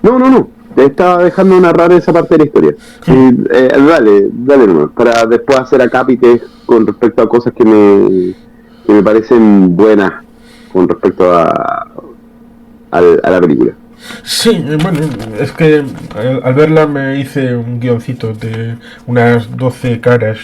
Speaker 2: No. Te estaba dejando narrar esa parte de la historia. Sí, dale nomás. Para después hacer acápites con respecto a cosas que me parecen buenas con respecto a la película.
Speaker 1: Sí, bueno, es que al verla me hice un guioncito de unas 12 caras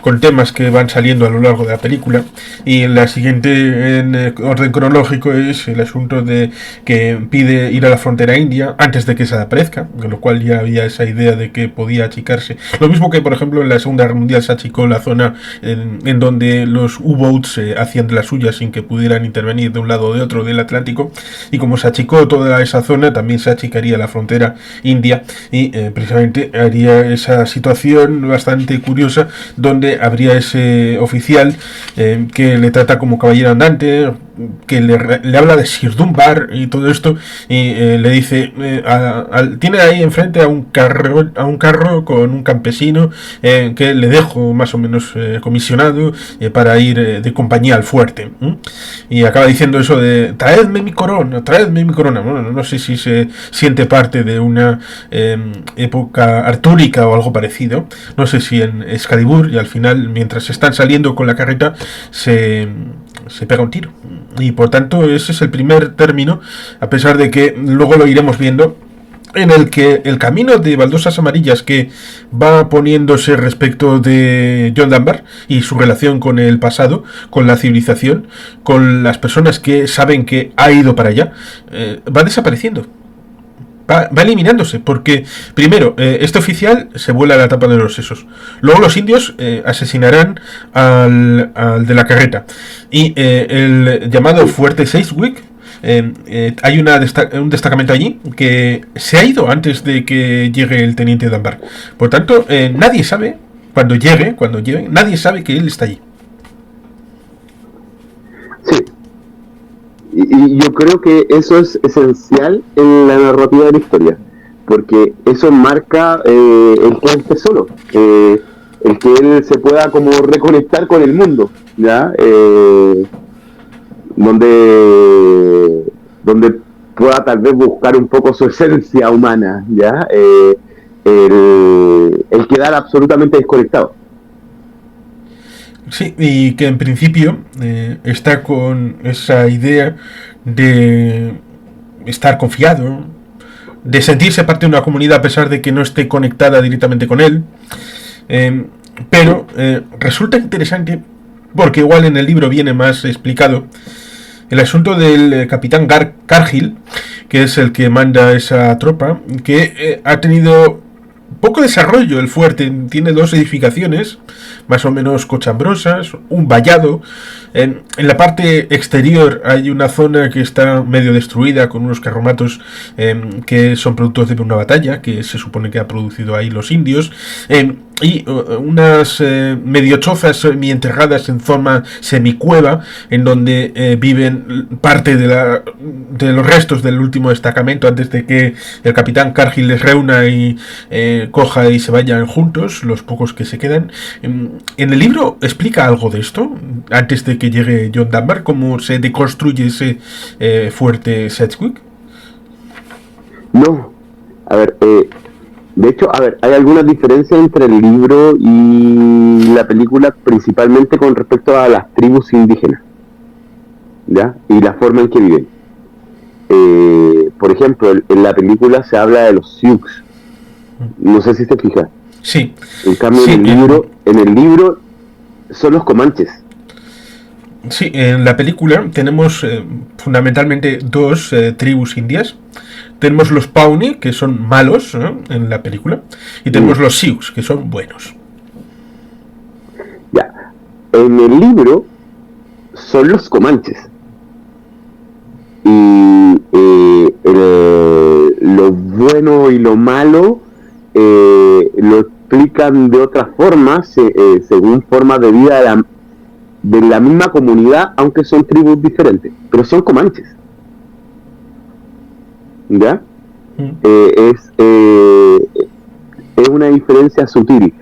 Speaker 1: con temas que van saliendo a lo largo de la película, y la siguiente en orden cronológico es el asunto de que pide ir a la frontera india antes de que se aparezca, con lo cual ya había esa idea de que podía achicarse. Lo mismo que, por ejemplo, en la Segunda Guerra Mundial se achicó la zona en donde los U-boats hacían de las suyas sin que pudieran intervenir de un lado o de otro del Atlántico, y como se achicó toda esa zona, también se achicaría la frontera india, y precisamente haría esa situación bastante curiosa donde habría ese oficial que le trata como caballero andante, que le habla de Sir Dunbar y todo esto, y le dice tiene ahí enfrente a un carro con un campesino que le dejo más o menos comisionado para ir de compañía al fuerte, y acaba diciendo eso de traedme mi corona. Bueno, no sé si se siente parte de una época artúrica o algo parecido, no sé si en Excalibur, y al final mientras están saliendo con la carreta se pega un tiro, y por tanto ese es el primer término, a pesar de que luego lo iremos viendo, en el que el camino de baldosas amarillas que va poniéndose respecto de John Dunbar y su relación con el pasado, con la civilización, con las personas que saben que ha ido para allá, va desapareciendo. Va eliminándose, porque primero este oficial se vuela la tapa de los sesos, luego los indios asesinarán al de la carreta, y el llamado Fuerte Sedgwick, hay un destacamento allí que se ha ido antes de que llegue el teniente Dunbar. Por tanto, nadie sabe, cuando llegue, nadie sabe que él está allí.
Speaker 2: Sí. Y yo creo que eso es esencial en la narrativa de la historia, porque eso marca el que esté solo, el que él se pueda como reconectar con el mundo, ¿ya? Donde pueda tal vez buscar un poco su esencia humana, ¿ya? El quedar absolutamente desconectado.
Speaker 1: Sí, y que en principio está con esa idea de estar confiado, de sentirse parte de una comunidad a pesar de que no esté conectada directamente con él, pero resulta interesante porque igual en el libro viene más explicado el asunto del capitán Cargill, que es el que manda esa tropa, que ha tenido poco desarrollo el fuerte. Tiene dos edificaciones más o menos cochambrosas, un vallado. En la parte exterior hay una zona que está medio destruida con unos carromatos que son productos de una batalla que se supone que ha producido ahí los indios, y unas medio chozas semi-enterradas en forma semicueva en donde viven parte de los restos del último destacamento antes de que el capitán Cargill les reúna y coja y se vayan juntos, los pocos que se quedan. En el libro explica algo de esto antes de que llegue John Dunbar, cómo se deconstruye ese fuerte Sedgwick.
Speaker 2: No, a ver, de hecho, a ver, hay algunas diferencias entre el libro y la película, principalmente con respecto a las tribus indígenas, ¿ya? Y la forma en que viven. Por ejemplo, en la película se habla de los Sioux. No sé si te fijas.
Speaker 1: Sí.
Speaker 2: En cambio,
Speaker 1: sí,
Speaker 2: en el libro son los comanches.
Speaker 1: Sí, en la película tenemos fundamentalmente dos tribus indias. Tenemos los Pawnee, que son malos, ¿no?, en la película, y tenemos los Sioux, que son buenos.
Speaker 2: Ya. En el libro son los comanches. Y lo bueno y lo malo lo explican de otra forma, según forma de vida de la misma comunidad, aunque son tribus diferentes, pero son comanches. ¿Ya? Es una diferencia sutil.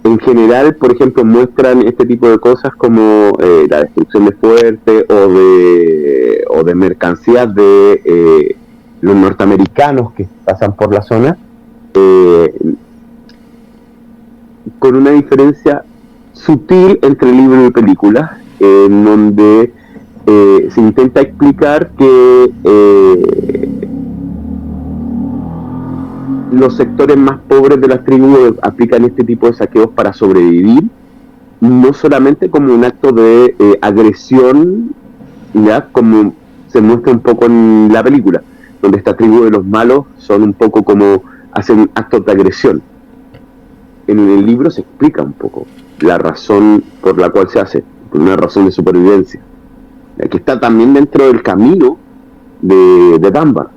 Speaker 2: En general, por ejemplo, muestran este tipo de cosas como la destrucción de fuertes o de mercancías de los norteamericanos que pasan por la zona, con una diferencia sutil entre libro y película, en donde se intenta explicar que los sectores más pobres de las tribus aplican este tipo de saqueos para sobrevivir, no solamente como un acto de agresión, ya como se muestra un poco en la película, donde esta tribu de los malos son un poco como hacen actos de agresión. En el libro se explica un poco la razón por la cual se hace, por una razón de supervivencia, que está también dentro del camino de Dunbar,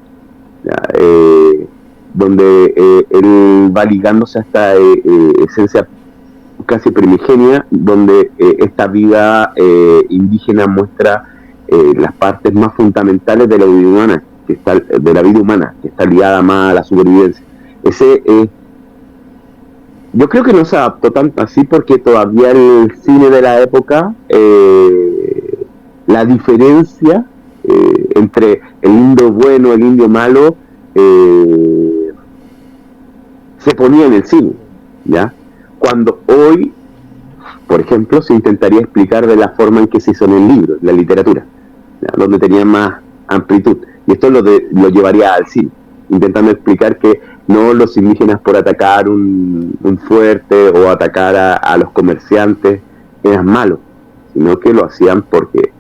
Speaker 2: donde él va ligándose a esta esencia casi primigenia, donde esta vida indígena muestra las partes más fundamentales de la vida humana, que está ligada más a la supervivencia. Yo creo que no se adaptó tanto así porque todavía el cine de la época, la diferencia entre el indio bueno, el indio malo, se ponía en el cine, ¿ya? Cuando hoy, por ejemplo, se intentaría explicar de la forma en que se hizo en el libro, la literatura, ¿ya?, donde tenía más amplitud. Y esto lo llevaría al cine, intentando explicar que no los indígenas por atacar un fuerte o atacar a los comerciantes eran malos, sino que lo hacían porque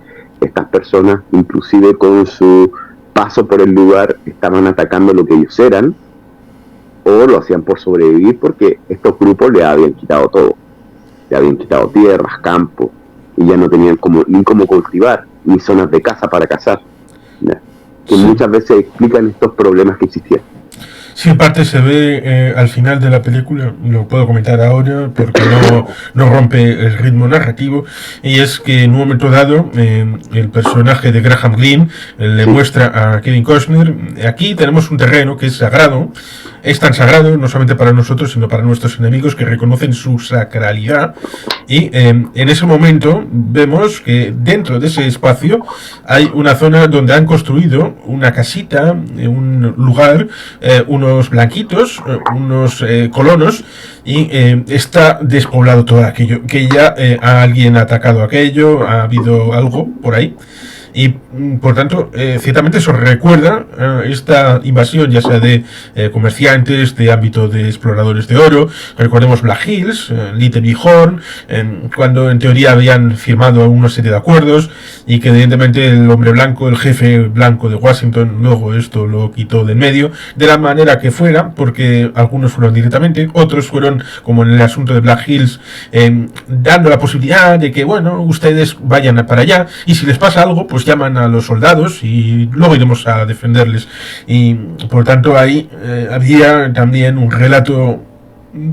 Speaker 2: estas personas, inclusive con su paso por el lugar, estaban atacando lo que ellos eran, o lo hacían por sobrevivir porque estos grupos le habían quitado todo, le habían quitado tierras, campos, y ya no tenían ni cómo cultivar, ni zonas de caza para cazar, ¿ya?, que sí, muchas veces explican estos problemas que existían.
Speaker 1: Sí, en parte se ve al final de la película, lo puedo comentar ahora porque no rompe el ritmo narrativo, y es que en un momento dado el personaje de Graham Greene le muestra a Kevin Costner: aquí tenemos un terreno que es sagrado, es tan sagrado no solamente para nosotros sino para nuestros enemigos, que reconocen su sacralidad, y en ese momento vemos que dentro de ese espacio hay una zona donde han construido una casita, un lugar, unos blanquitos, unos colonos, y está despoblado todo aquello, que ya alguien ha atacado aquello, ha habido algo por ahí. Y por tanto, ciertamente eso recuerda esta invasión, ya sea de comerciantes, de ámbito de exploradores de oro. Recordemos Black Hills, Little Bighorn, cuando en teoría habían firmado una serie de acuerdos, y que evidentemente el hombre blanco, el jefe blanco de Washington, luego esto lo quitó de en medio, de la manera que fuera, porque algunos fueron directamente, otros fueron, como en el asunto de Black Hills, dando la posibilidad de que, bueno, ustedes vayan para allá, y si les pasa algo, pues llaman a los soldados y luego iremos a defenderles. Y por tanto ahí había también un relato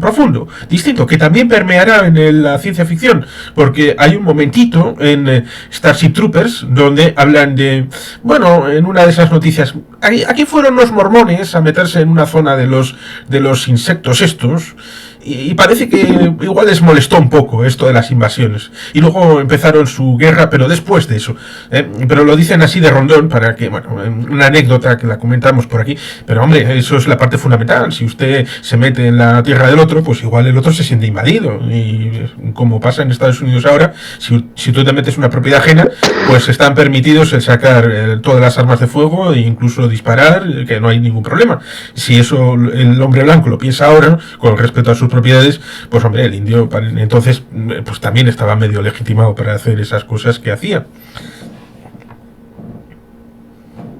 Speaker 1: profundo, distinto, que también permeará en la ciencia ficción, porque hay un momentito en Starship Troopers donde hablan de, bueno, en una de esas noticias, aquí fueron los mormones a meterse en una zona de los insectos estos, y parece que igual les molestó un poco esto de las invasiones, y luego empezaron su guerra, pero después de eso, pero lo dicen así de rondón para que, bueno, una anécdota que la comentamos por aquí, pero hombre, eso es la parte fundamental. Si usted se mete en la tierra del otro, pues igual el otro se siente invadido, y como pasa en Estados Unidos ahora, si tú te metes en una propiedad ajena, pues están permitidos el sacar todas las armas de fuego e incluso disparar, que no hay ningún problema. Si eso el hombre blanco lo piensa ahora, con respecto a su sus propiedades, pues hombre, el indio entonces pues también estaba medio legitimado para hacer esas cosas que hacía.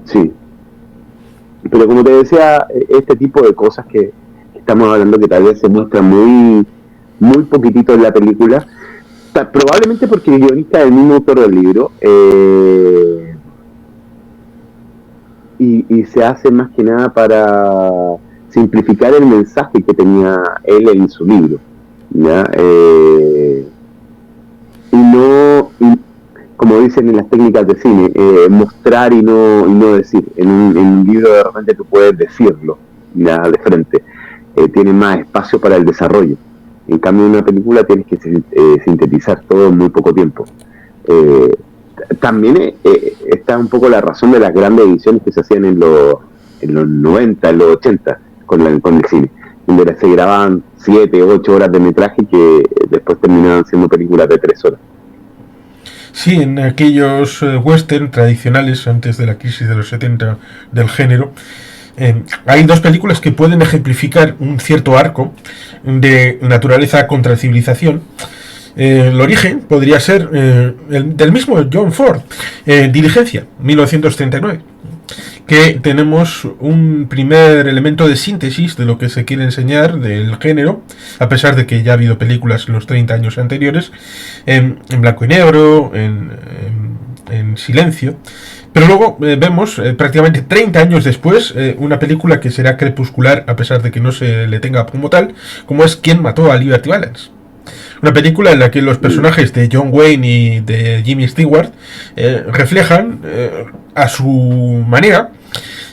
Speaker 2: Sí, pero como te decía, este tipo de cosas que estamos hablando, que tal vez se muestran muy poquitito en la película, probablemente porque el guionista es el mismo autor del libro, y se hace más que nada para simplificar el mensaje que tenía él en su libro, ¿ya? Como dicen en las técnicas de cine, mostrar y no decir. En un libro de repente tú puedes decirlo, ¿ya? De frente, tiene más espacio para el desarrollo. En cambio, en una película tienes que sintetizar todo en muy poco tiempo. También está un poco la razón de las grandes ediciones que se hacían en los 90, en los 80 con el cine, donde se grababan 7, 8 horas de metraje que después terminaban siendo películas de 3 horas.
Speaker 1: Sí, en aquellos western tradicionales antes de la crisis de los 70 del género, hay dos películas que pueden ejemplificar un cierto arco de naturaleza contra civilización. El origen podría ser del mismo John Ford, Diligencia, 1939, que tenemos un primer elemento de síntesis de lo que se quiere enseñar del género, a pesar de que ya ha habido películas en los 30 años anteriores, en blanco y negro, en silencio. Pero luego vemos, prácticamente 30 años después, una película que será crepuscular, a pesar de que no se le tenga como tal, como es ¿Quién mató a Liberty Valance? Una película en la que los personajes de John Wayne y de Jimmy Stewart reflejan a su manera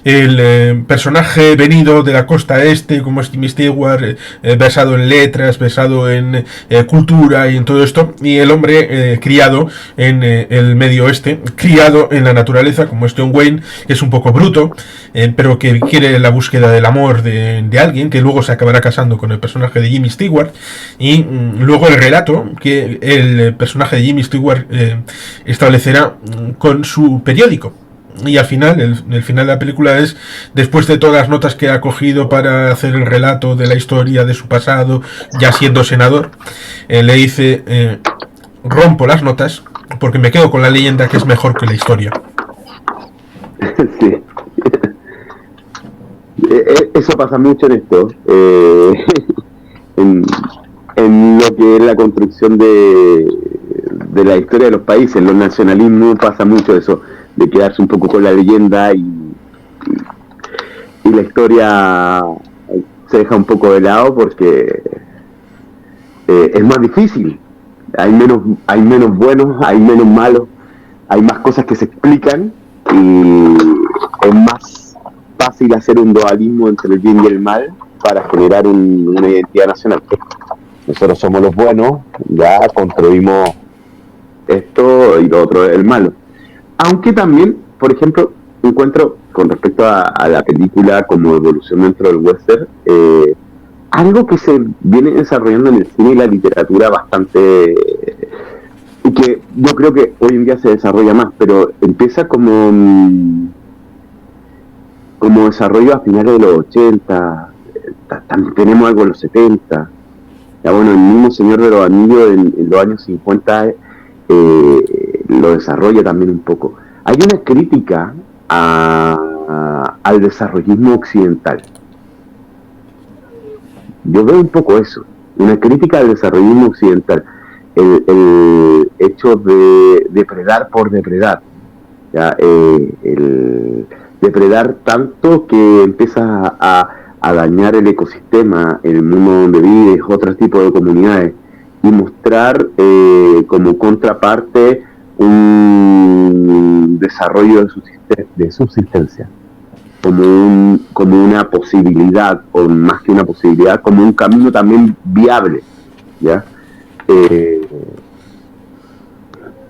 Speaker 1: el personaje venido de la costa este, como es Jimmy Stewart, basado en letras, basado en cultura y en todo esto, y el hombre criado en el medio oeste, criado en la naturaleza, como es John Wayne, que es un poco bruto, pero que quiere la búsqueda del amor de alguien, que luego se acabará casando con el personaje de Jimmy Stewart, y luego el relato que el personaje de Jimmy Stewart establecerá con su periódico. Y al final, el final de la película es, después de todas las notas que ha cogido para hacer el relato de la historia de su pasado, ya siendo senador, le dice, rompo las notas porque me quedo con la leyenda que es mejor que la historia.
Speaker 2: Sí. Eso pasa mucho en esto, en lo que es la construcción de la historia de los países. En los nacionalismos pasa mucho eso, de quedarse un poco con la leyenda y la historia se deja un poco de lado porque es más difícil. Hay menos buenos, hay menos malos, hay más cosas que se explican y es más fácil hacer un dualismo entre el bien y el mal para generar una identidad nacional. Nosotros somos los buenos, ya construimos esto y lo otro es el malo. Aunque también, por ejemplo, encuentro con respecto a la película como evolución dentro del western, algo que se viene desarrollando en el cine y la literatura bastante, y que yo creo que hoy en día se desarrolla más, pero empieza como desarrollo a finales de los 80, también tenemos algo en los 70, ya bueno, el mismo Señor de los Anillos en los años 50 lo desarrolla también un poco. Hay una crítica al desarrollismo occidental. Yo veo un poco eso, una crítica al desarrollismo occidental, el hecho de depredar por depredar, ¿ya? El depredar tanto que empieza a dañar el ecosistema, el mundo donde vives, otros tipos de comunidades, y mostrar como contraparte un desarrollo de subsistencia, como una posibilidad, o más que una posibilidad, como un camino también viable, ¿ya?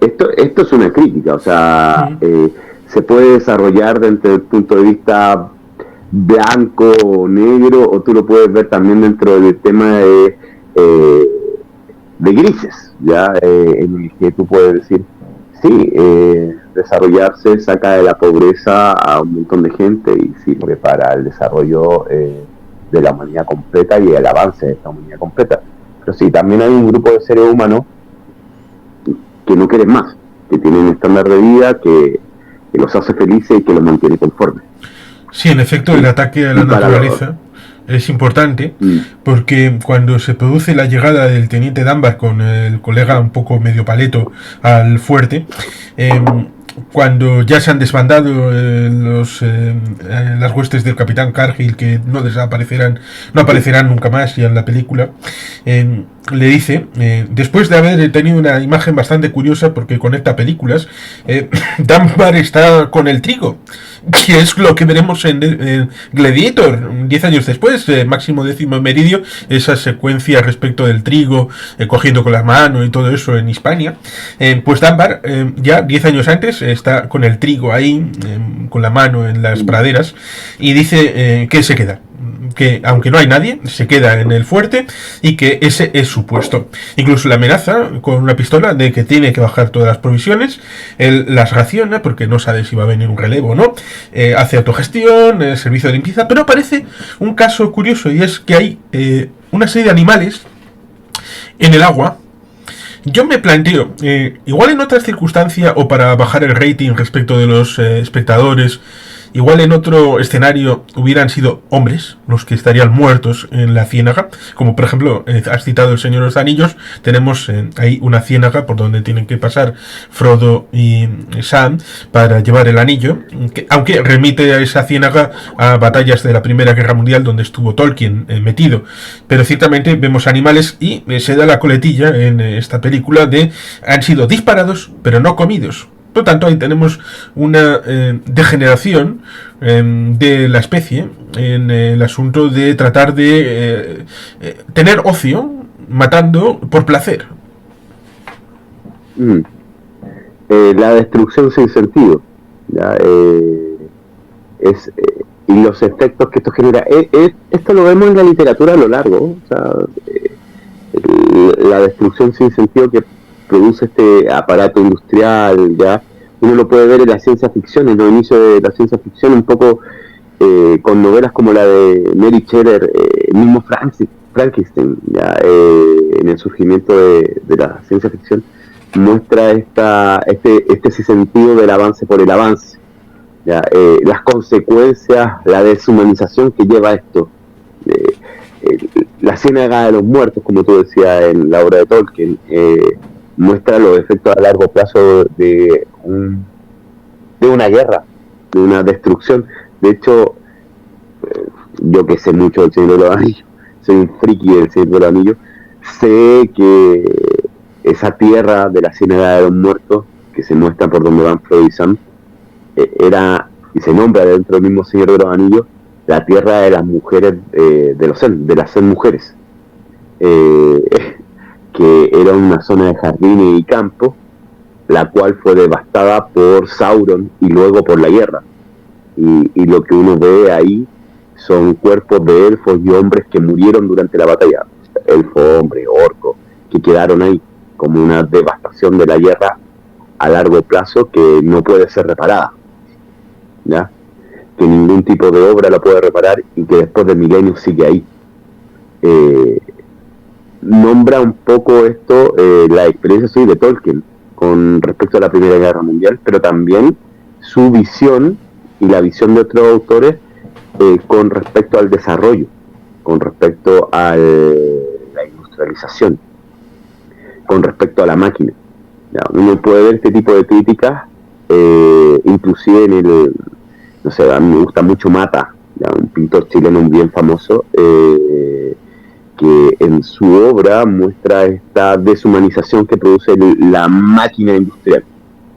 Speaker 2: Esto es una crítica, o sea, se puede desarrollar desde el punto de vista blanco o negro, o tú lo puedes ver también dentro del tema de grises, ¿ya? En el que tú puedes decir, sí, desarrollarse saca de la pobreza a un montón de gente y sirve para el desarrollo de la humanidad completa y el avance de esta humanidad completa. Pero sí, también hay un grupo de seres humanos que no quieren más, que tienen un estándar de vida que los hace felices y que los mantiene conformes.
Speaker 1: Sí, en efecto, el ataque a la naturaleza es importante, porque cuando se produce la llegada del teniente Dunbar con el colega un poco medio paleto al fuerte, cuando ya se han desbandado las huestes del capitán Cargill, que no aparecerán nunca más ya en la película, le dice, después de haber tenido una imagen bastante curiosa porque conecta películas, Dunbar está con el trigo, que es lo que veremos en Gladiator 10 años después, Máximo Décimo Meridio, esa secuencia respecto del trigo, cogiendo con la mano y todo eso en Hispania. Pues Dunbar ya 10 años antes está con el trigo ahí, con la mano en las praderas, y dice que se queda, que aunque no hay nadie, se queda en el fuerte y que ese es su puesto. Incluso la amenaza con una pistola de que tiene que bajar todas las provisiones, él las raciona porque no sabe si va a venir un relevo o no, hace autogestión, servicio de limpieza, pero aparece un caso curioso, y es que hay una serie de animales en el agua. Yo me planteo, igual en otras circunstancias o para bajar el rating respecto de los espectadores, igual en otro escenario hubieran sido hombres los que estarían muertos en la ciénaga, como por ejemplo, has citado El Señor de los Anillos, tenemos ahí una ciénaga por donde tienen que pasar Frodo y Sam para llevar el anillo, aunque remite a esa ciénaga a batallas de la Primera Guerra Mundial donde estuvo Tolkien metido, pero ciertamente vemos animales y se da la coletilla en esta película de han sido disparados pero no comidos. Por lo tanto, ahí tenemos una degeneración de la especie en el asunto de tratar de tener ocio matando por placer.
Speaker 2: La destrucción sin sentido, ¿ya? Y los efectos que esto genera. Esto lo vemos en la literatura a lo largo. O sea, la destrucción sin sentido que produce este aparato industrial, ya uno lo puede ver en la ciencia ficción, en los inicios de la ciencia ficción, un poco con novelas como la de Mary Shelley, el mismo Frankenstein, ya en el surgimiento de la ciencia ficción, muestra este sentido del avance por el avance, ya, las consecuencias, la deshumanización que lleva esto. La ciénaga de los muertos, como tú decías en la obra de Tolkien, muestra los efectos a largo plazo de una guerra, de una destrucción. De hecho, yo que sé mucho del Señor de los Anillos, soy un friki del Señor de los Anillos, sé que esa tierra de la ciénaga de los muertos, que se muestra por donde van Frodo y Sam, era, y se nombra dentro del mismo Señor de los Anillos, la tierra de las mujeres, de las 100 mujeres, que era una zona de jardines y campos, la cual fue devastada por Sauron y luego por la guerra. Y lo que uno ve ahí son cuerpos de elfos y hombres que murieron durante la batalla, elfos, hombres, orcos, que quedaron ahí como una devastación de la guerra a largo plazo que no puede ser reparada, ¿ya? Que ningún tipo de obra la puede reparar y que después de milenios sigue ahí. Nombra un poco esto, la experiencia de Tolkien con respecto a la Primera Guerra Mundial, pero también su visión y la visión de otros autores con respecto al desarrollo, con respecto a la industrialización, con respecto a la máquina. ¿Ya? Uno puede ver este tipo de críticas, inclusive en el, no sé, a mí me gusta mucho Mata, ¿ya? Un pintor chileno bien famoso, que en su obra muestra esta deshumanización que produce la máquina industrial.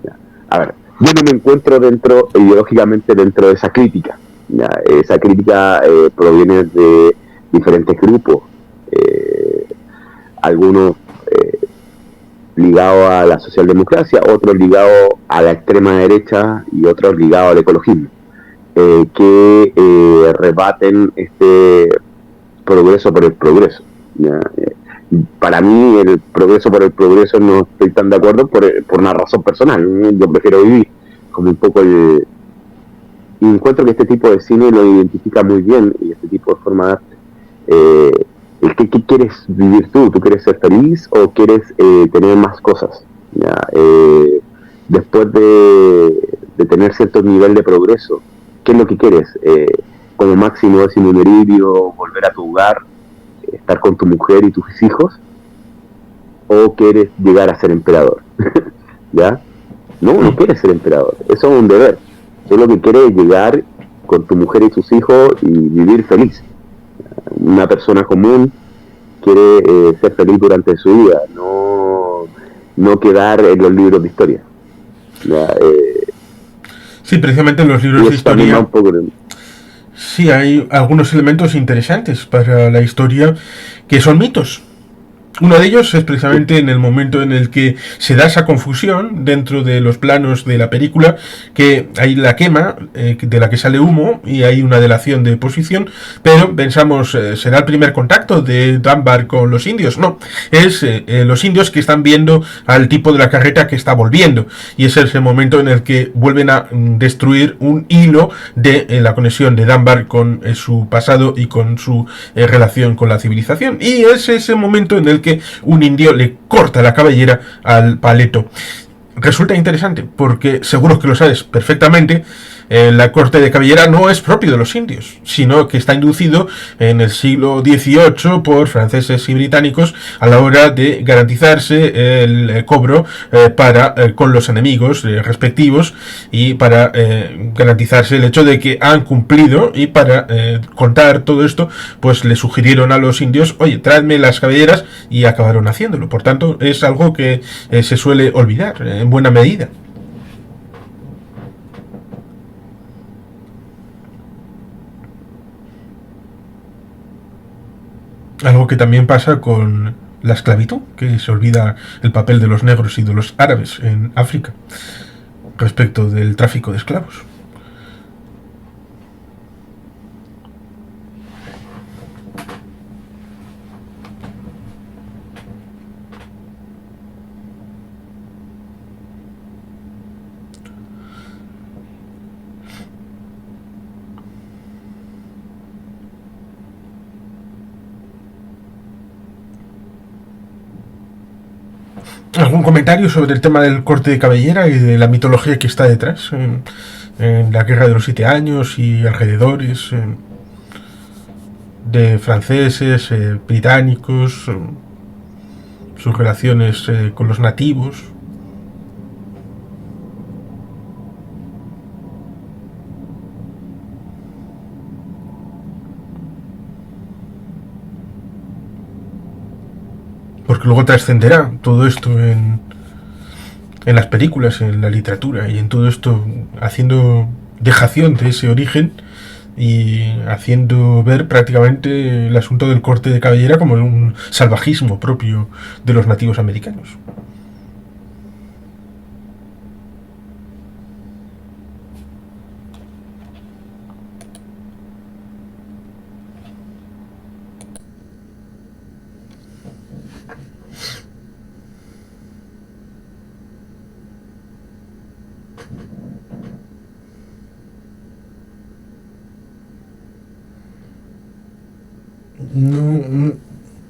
Speaker 2: ¿Ya? A ver, yo no me encuentro ideológicamente dentro de esa crítica. ¿Ya? Esa crítica proviene de diferentes grupos, algunos ligados a la socialdemocracia, otros ligados a la extrema derecha y otros ligados al ecologismo, que rebaten este progreso por el progreso. ¿Ya? Para mí el progreso por el progreso no estoy tan de acuerdo por una razón personal. Yo prefiero vivir como un poco y encuentro que este tipo de cine lo identifica muy bien, y este tipo de forma de arte, Eh, ¿Qué quieres vivir tú? ¿Tú quieres ser feliz o quieres tener más cosas? ¿Ya? Después de tener cierto nivel de progreso, ¿qué es lo que quieres? Como máximo sin un heridio, volver a tu hogar, estar con tu mujer y tus hijos, o quieres llegar a ser emperador. ¿Ya? No quieres ser emperador, eso es un deber. Tú lo que quieres es llegar con tu mujer y tus hijos y vivir feliz. Una persona común quiere ser feliz durante su vida, no quedar en los libros de historia. ¿Ya?
Speaker 1: Sí, precisamente en los libros de historia sí hay algunos elementos interesantes para la historia que son mitos. Uno de ellos es precisamente en el momento en el que se da esa confusión dentro de los planos de la película, que hay la quema de la que sale humo y hay una delación de posición, pero pensamos, ¿será el primer contacto de Dunbar con los indios? No, es los indios que están viendo al tipo de la carreta que está volviendo, y ese es el momento en el que vuelven a destruir un hilo de la conexión de Dunbar con su pasado y con su relación con la civilización, y es ese momento en el que un indio le corta la cabellera al paleto. Resulta interesante porque seguro que lo sabes perfectamente, la corte de cabellera no es propio de los indios, sino que está inducido en el siglo XVIII por franceses y británicos a la hora de garantizarse el cobro con los enemigos respectivos, y para garantizarse el hecho de que han cumplido, y para contar todo esto pues le sugirieron a los indios, oye, traedme las cabelleras, y acabaron haciéndolo. Por tanto, es algo que se suele olvidar en buena medida. Algo que también pasa con la esclavitud, que se olvida el papel de los negros y de los árabes en África respecto del tráfico de esclavos. ¿Algún comentario sobre el tema del corte de cabellera y de la mitología que está detrás en la Guerra de los 7 Años y alrededores, de franceses, británicos, sus relaciones con los nativos? Porque luego trascenderá todo esto en las películas, en la literatura y en todo esto, haciendo dejación de ese origen y haciendo ver prácticamente el asunto del corte de cabellera como un salvajismo propio de los nativos americanos.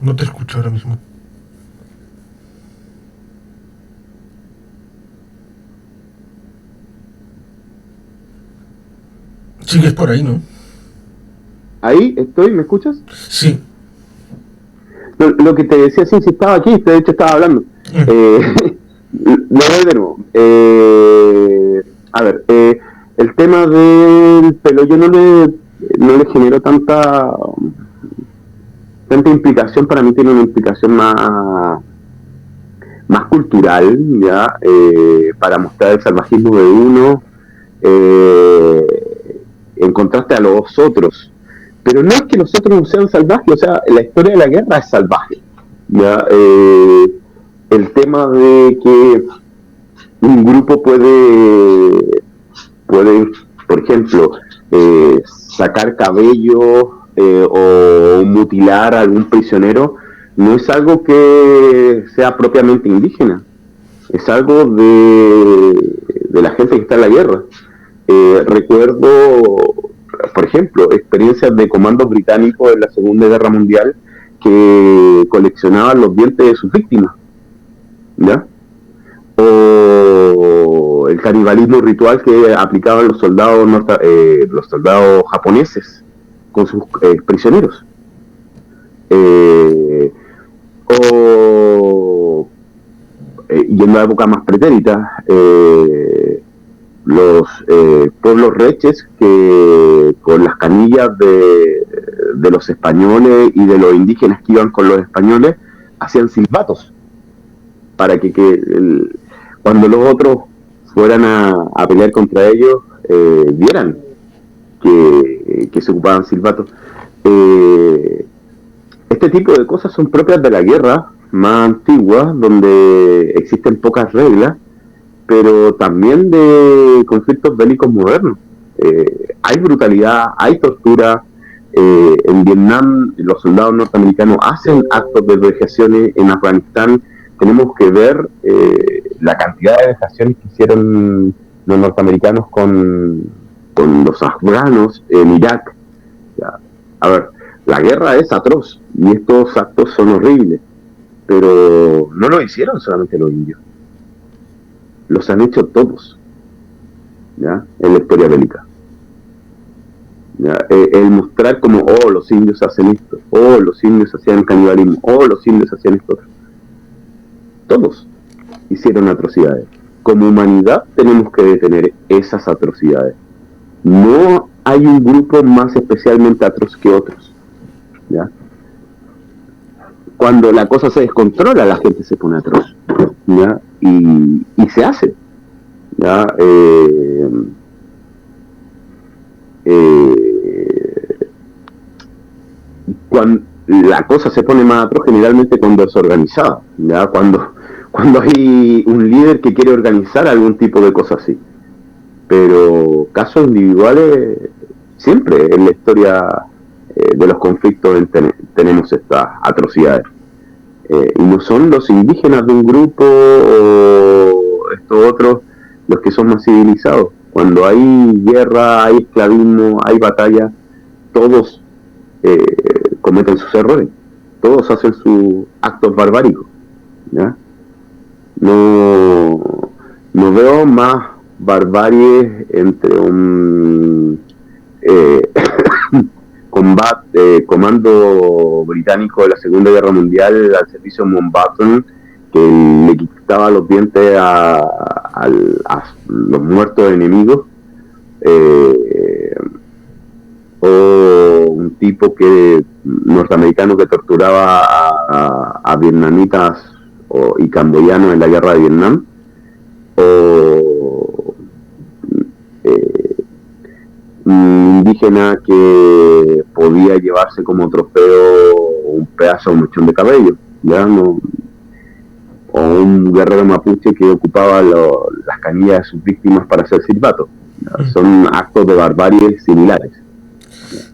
Speaker 1: No te escucho ahora mismo. Sigues por ahí, ¿no?
Speaker 2: Ahí estoy, ¿me escuchas?
Speaker 1: Sí.
Speaker 2: Lo que te decía, sí, estaba aquí, de hecho estaba hablando. Lo voy de nuevo. A ver, el tema del pelo, yo no le genero tanta implicación. Para mí tiene una implicación más cultural, ya, para mostrar el salvajismo de uno, en contraste a los otros. Pero no es que los otros no sean salvajes, o sea, la historia de la guerra es salvaje, ya. El tema de que un grupo puede, por ejemplo, sacar cabello o mutilar a algún prisionero, no es algo que sea propiamente indígena, es algo de la gente que está en la guerra. Recuerdo por ejemplo, experiencias de comandos británicos en la Segunda Guerra Mundial que coleccionaban los dientes de sus víctimas, ¿ya? O el canibalismo ritual que aplicaban los soldados japoneses con sus prisioneros. Yendo a época más pretérita, los pueblos reches que con las canillas de los españoles y de los indígenas que iban con los españoles hacían silbatos para que cuando los otros fueran a pelear contra ellos vieran que se ocupaban silbatos. Este tipo de cosas son propias de la guerra más antigua, donde existen pocas reglas, pero también de conflictos bélicos modernos. Hay brutalidad, hay tortura. En Vietnam los soldados norteamericanos hacen actos de vejaciones. En Afganistán tenemos que ver la cantidad de vejaciones que hicieron los norteamericanos con los afganos en Irak. Ya. A ver, la guerra es atroz y estos actos son horribles, pero no lo hicieron solamente los indios, los han hecho todos, ¿ya? En la historia bélica, ¿ya? El mostrar como, los indios hacen esto, los indios hacían canibalismo, los indios hacían esto, todos hicieron atrocidades. Como humanidad tenemos que detener esas atrocidades. No hay un grupo más especialmente atroz que otros, ¿ya? Cuando la cosa se descontrola, la gente se pone atroz, ¿ya? Y se hace, ¿ya? Cuando la cosa se pone más atroz, generalmente cuando es organizada, ¿ya? Cuando hay un líder que quiere organizar algún tipo de cosa así. Pero casos individuales, siempre en la historia de los conflictos tenemos estas atrocidades. Y no son los indígenas de un grupo o estos otros los que son más civilizados. Cuando hay guerra, hay esclavismo, hay batalla, todos cometen sus errores, todos hacen sus actos barbáricos, ¿ya? No veo más barbarie entre un comando británico de la Segunda Guerra Mundial al servicio Mountbatten, que le quitaba los dientes a los muertos enemigos, o un tipo norteamericano que torturaba a vietnamitas y camboyanos en la guerra de Vietnam, o un indígena que podía llevarse como trofeo un pedazo, un mechón de cabello, ¿ya? O un guerrero mapuche que ocupaba las canillas de sus víctimas para hacer silbato. Son actos de barbarie similares.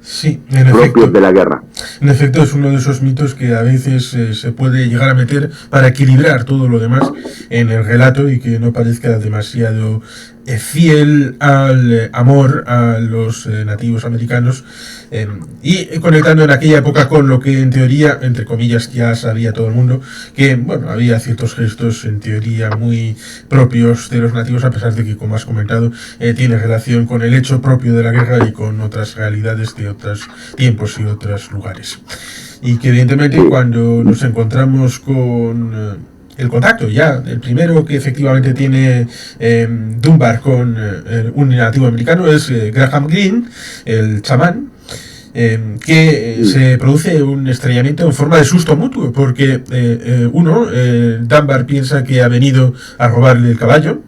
Speaker 1: Sí, en
Speaker 2: propios
Speaker 1: efecto,
Speaker 2: de la guerra.
Speaker 1: En efecto, es uno de esos mitos que a veces se puede llegar a meter para equilibrar todo lo demás en el relato y que no parezca demasiado fiel al amor a los nativos americanos, y conectando en aquella época con lo que en teoría, entre comillas, ya sabía todo el mundo, que bueno, había ciertos gestos en teoría muy propios de los nativos, a pesar de que, como has comentado, tiene relación con el hecho propio de la guerra y con otras realidades de otros tiempos y otros lugares. Y que evidentemente cuando nos encontramos con el contacto, ya el primero que efectivamente tiene Dunbar con un nativo americano es Graham Greene, el chamán, que se produce un extrañamiento en forma de susto mutuo, porque Dunbar piensa que ha venido a robarle el caballo,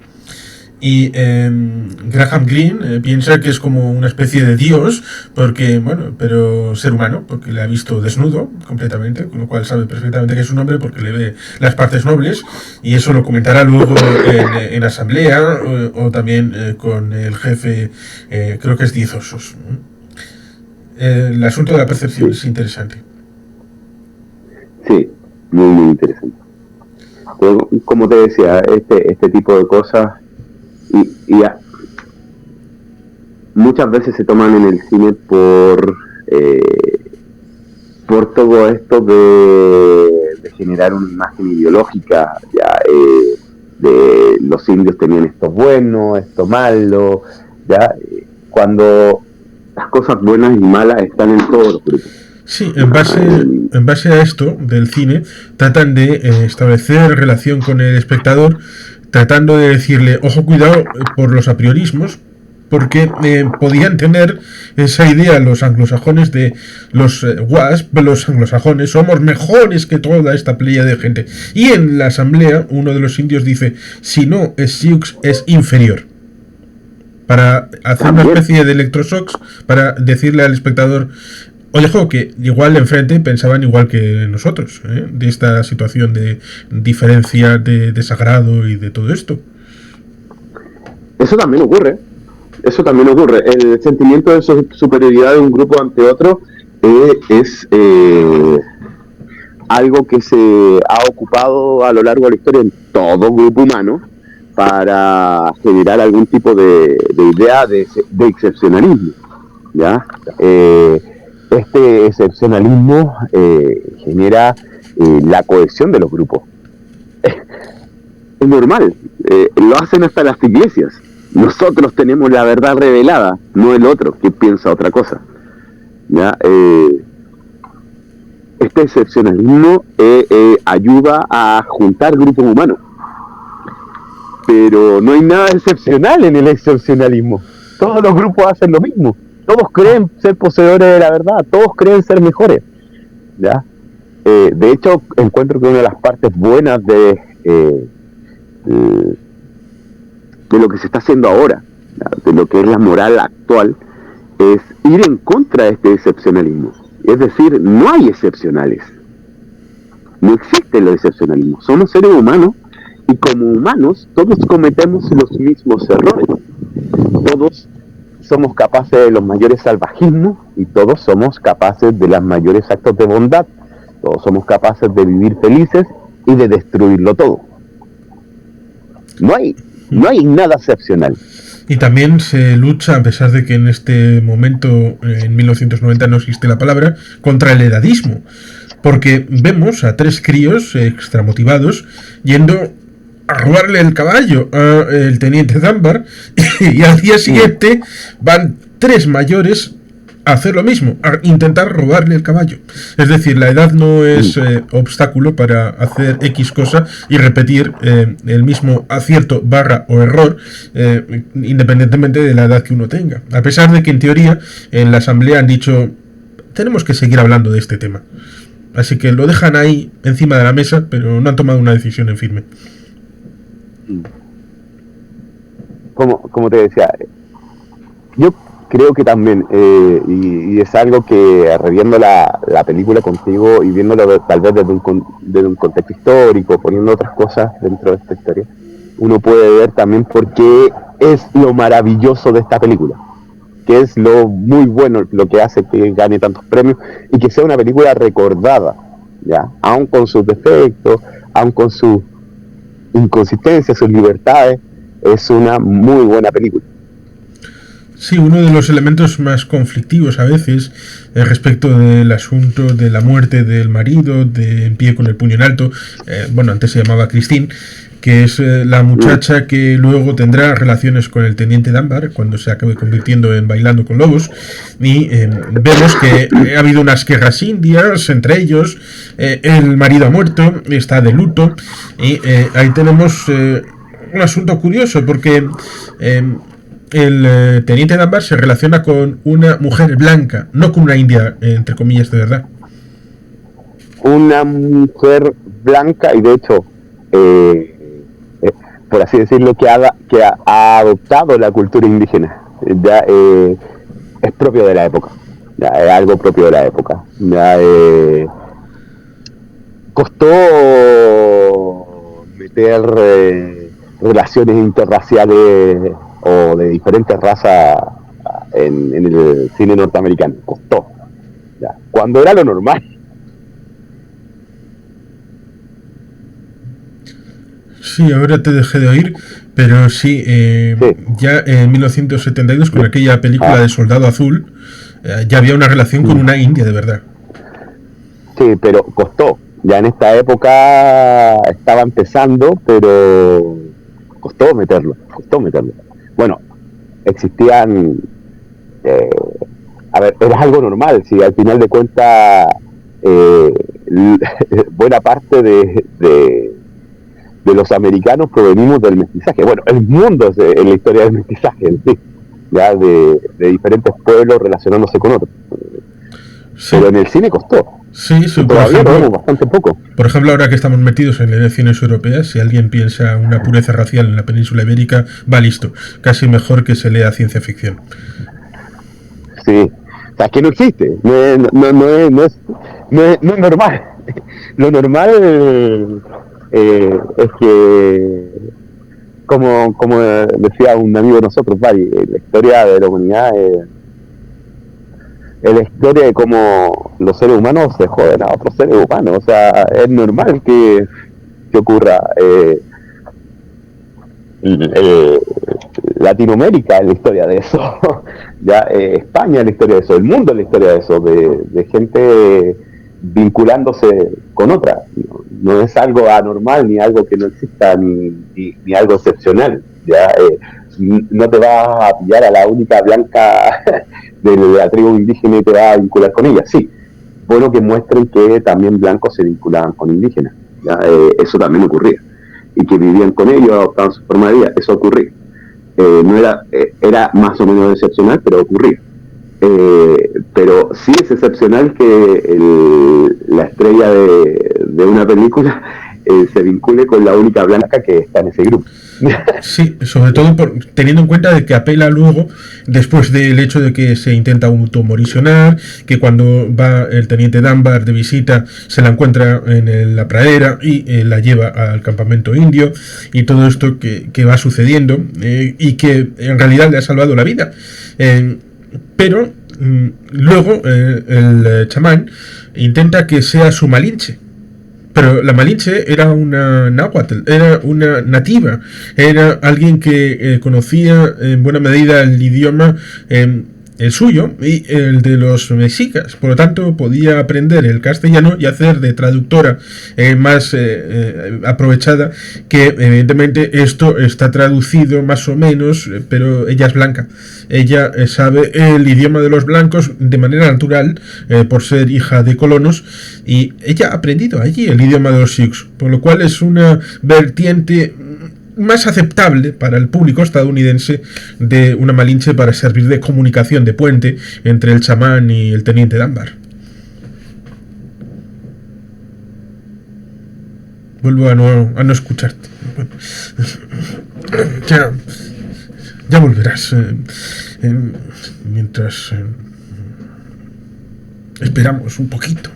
Speaker 1: y Graham Greene piensa que es como una especie de dios, porque, bueno, pero ser humano, porque le ha visto desnudo completamente, con lo cual sabe perfectamente que es un hombre porque le ve las partes nobles, y eso lo comentará luego en asamblea, o también con el jefe, creo que es 10 osos. El asunto de la percepción es interesante.
Speaker 2: Sí, muy interesante. Pero, como te decía, este tipo de cosas y muchas veces se toman en el cine por todo esto de generar una imagen ideológica, ya, de los indios tenían esto bueno, esto malo, ya, cuando las cosas buenas y malas están en todos los grupos.
Speaker 1: Sí, en base a esto del cine, tratan de establecer relación con el espectador, tratando de decirle, ojo, cuidado por los apriorismos, porque podían tener esa idea los anglosajones de los WASP, los anglosajones, somos mejores que toda esta playa de gente. Y en la asamblea, uno de los indios dice, si no es Sioux, es inferior. Para hacer una especie de electroshocks, para decirle al espectador, oye, que igual enfrente pensaban igual que nosotros, de esta situación de diferencia, de desagrado y de todo esto.
Speaker 2: Eso también ocurre. El sentimiento de superioridad de un grupo ante otro es algo que se ha ocupado a lo largo de la historia en todo grupo humano para generar algún tipo de idea de excepcionalismo, ¿ya? Este excepcionalismo genera la cohesión de los grupos. Es normal, lo hacen hasta las iglesias. Nosotros tenemos la verdad revelada, no el otro que piensa otra cosa, ¿ya? Este excepcionalismo ayuda a juntar grupos humanos, pero no hay nada excepcional en el excepcionalismo. Todos los grupos hacen lo mismo, todos creen ser poseedores de la verdad, todos creen ser mejores, ¿ya? De hecho, encuentro que una de las partes buenas de lo que se está haciendo ahora, de lo que es la moral actual, es ir en contra de este excepcionalismo. Es decir, no hay excepcionales. No existe el excepcionalismo. Somos seres humanos y como humanos todos cometemos los mismos errores. Todos somos capaces de los mayores salvajismos y todos somos capaces de los mayores actos de bondad. Todos somos capaces de vivir felices y de destruirlo todo. No hay nada excepcional.
Speaker 1: Y también se lucha, a pesar de que en este momento, en 1990, no existe la palabra, contra el edadismo. Porque vemos a 3 críos extramotivados yendo a robarle el caballo al teniente Dunbar y al día siguiente van 3 mayores a hacer lo mismo, a intentar robarle el caballo. Es decir, la edad no es obstáculo para hacer X cosa y repetir el mismo acierto o error independientemente de la edad que uno tenga. A pesar de que en teoría en la asamblea han dicho tenemos que seguir hablando de este tema. Así que lo dejan ahí encima de la mesa, pero no han tomado una decisión en firme.
Speaker 2: Como te decía, yo creo que también, y es algo que reviendo la película contigo y viéndolo tal vez desde un contexto histórico, poniendo otras cosas dentro de esta historia, uno puede ver también por qué es lo maravilloso de esta película, que es lo muy bueno, lo que hace que gane tantos premios y que sea una película recordada, ¿ya? Aun con sus defectos, aun con sus inconsistencias, sus libertades, es una muy buena película.
Speaker 1: Sí, uno de los elementos más conflictivos a veces respecto del asunto de la muerte del marido, de En pie con el puño en alto, antes se llamaba Christine, que es la muchacha que luego tendrá relaciones con el teniente Dunbar cuando se acabe convirtiendo en Bailando con Lobos, y vemos que ha habido unas guerras indias entre ellos, el marido ha muerto, está de luto, y ahí tenemos un asunto curioso porque el teniente Dunbar se relaciona con una mujer blanca, no con una india, entre comillas, de verdad.
Speaker 2: Una mujer blanca y de hecho, por así decirlo, que ha adoptado la cultura indígena. Ya es propio de la época. Ya es algo propio de la época. Ya costó meter relaciones interraciales o de diferentes razas en el cine norteamericano. Costó. ¿Ya? Cuando era lo normal.
Speaker 1: Sí, ahora te dejé de oír, pero sí,
Speaker 2: Sí.
Speaker 1: ya en 1972 con aquella película de Soldado Azul, ya había una relación con una india de verdad.
Speaker 2: Sí, pero costó. Ya en esta época estaba empezando, pero costó meterlo, costó meterlo. Bueno, existían, eh, a ver, era algo normal, si al final de cuentas eh, buena parte de los americanos provenimos del mestizaje. Bueno, el mundo es la historia del mestizaje, en sí, ya de diferentes pueblos relacionándose con otros.
Speaker 1: Sí,
Speaker 2: Pero en el cine costó.
Speaker 1: sí,
Speaker 2: Y
Speaker 1: sí,
Speaker 2: todavía lo vemos bastante poco.
Speaker 1: por ejemplo, ahora que estamos metidos en elecciones europeas, si alguien piensa una pureza racial en la península ibérica, va listo. Casi mejor que se lea ciencia ficción.
Speaker 2: Sí. O sea, es que no existe. No es normal. Lo normal es que, como decía un amigo de nosotros, Vari, la historia de la humanidad es la historia de cómo los seres humanos se joden a otros seres humanos. O sea, es normal que ocurra. Eh, Latinoamérica es la historia de eso, ya España es la historia de eso, el mundo es la historia de eso, de gente vinculándose con otra. No es algo anormal ni algo que no exista ni algo excepcional. Ya no te vas a pillar a la única blanca de la tribu indígena y te vas a vincular con ella. Sí, bueno que muestren que también blancos se vinculaban con indígenas. ¿Ya? Eso también ocurría y que vivían con ellos, adoptaban su forma de vida, eso ocurría. No era, era más o menos excepcional, pero ocurría. Pero sí es excepcional que la estrella de una película se vincule con la única blanca que está en ese grupo.
Speaker 1: Sí, sobre todo teniendo en cuenta de que apela luego, después del hecho de que se intenta automorisionar, que cuando va el teniente Dunbar de visita se la encuentra en la pradera y la lleva al campamento indio, y todo esto que va sucediendo y que en realidad le ha salvado la vida. Pero luego el chamán intenta que sea su malinche. Pero la Malinche era una náhuatl, era una nativa, era alguien que conocía en buena medida el idioma el suyo y el de los mexicas. Por lo tanto, podía aprender el castellano y hacer de traductora más aprovechada, que evidentemente esto está traducido más o menos, pero ella es blanca. Ella sabe el idioma de los blancos de manera natural, por ser hija de colonos, y ella ha aprendido allí el idioma de los Sioux, por lo cual es una vertiente más aceptable para el público estadounidense de una Malinche para servir de comunicación, de puente entre el chamán y el teniente Dunbar. Vuelvo a no escucharte. Bueno, ya volverás. Mientras esperamos un poquito.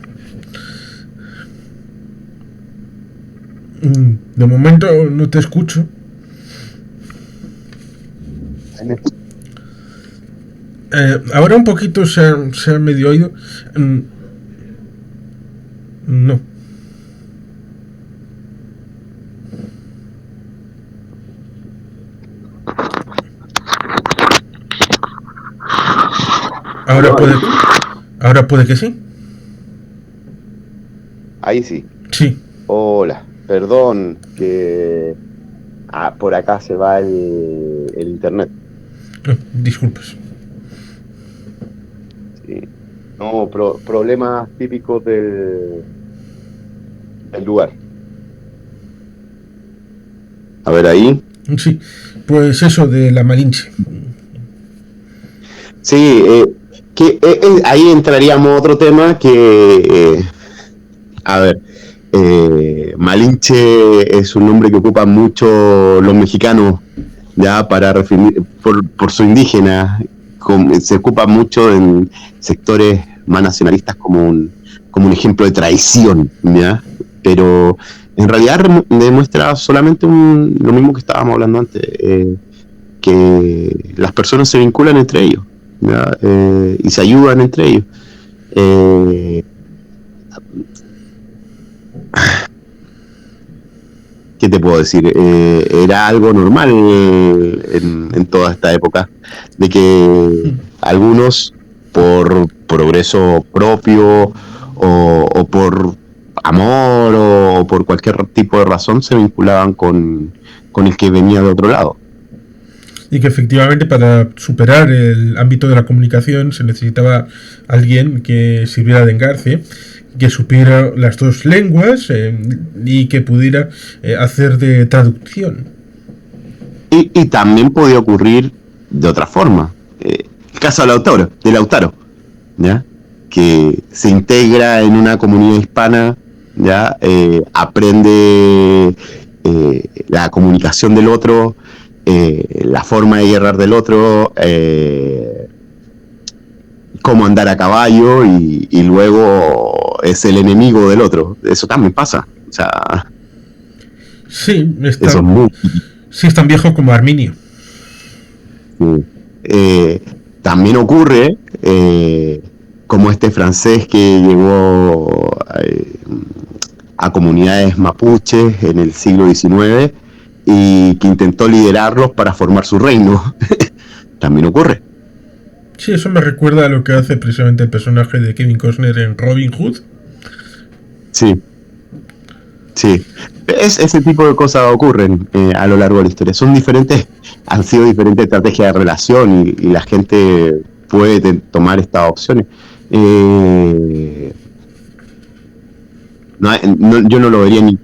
Speaker 1: De momento no te escucho. Ahora un poquito se ha medio oído. No. Ahora puede que sí.
Speaker 2: Ahí sí.
Speaker 1: Sí.
Speaker 2: Hola, perdón que por acá se va el internet.
Speaker 1: Disculpas.
Speaker 2: Sí. No, problemas típicos del lugar. A ver ahí.
Speaker 1: Sí, pues eso de la Malinche.
Speaker 2: Sí, ahí entraríamos a otro tema que, a ver, Malinche es un nombre que ocupan mucho los mexicanos, ya para referir por su indígena, se ocupa mucho en sectores más nacionalistas como un ejemplo de traición, ¿ya? Pero en realidad demuestra solamente lo mismo que estábamos hablando antes, que las personas se vinculan entre ellos, ¿ya? Y se ayudan entre ellos. ¿qué te puedo decir? Era algo normal en toda esta época, de que algunos por progreso propio o por amor o por cualquier tipo de razón se vinculaban con el que venía de otro lado.
Speaker 1: Y que efectivamente para superar el ámbito de la comunicación se necesitaba alguien que sirviera de engarce, que supiera las dos lenguas y que pudiera hacer de traducción.
Speaker 2: Y también podía ocurrir de otra forma. El caso de Lautaro, ¿ya? Que se integra en una comunidad hispana, ¿ya? Aprende la comunicación del otro, la forma de guerrear del otro, cómo andar a caballo y luego es el enemigo del otro. Eso también pasa. O sea,
Speaker 1: sí,
Speaker 2: eso es muy...
Speaker 1: sí, es tan viejo como Arminio.
Speaker 2: Sí. También ocurre como este francés que llegó a comunidades mapuches en el siglo XIX y que intentó liderarlos para formar su reino. También ocurre.
Speaker 1: Sí, eso me recuerda a lo que hace precisamente el personaje de Kevin Costner en Robin Hood.
Speaker 2: Sí. Ese tipo de cosas ocurren a lo largo de la historia. Han sido diferentes estrategias de relación y la gente puede tomar estas opciones. Yo no lo vería ni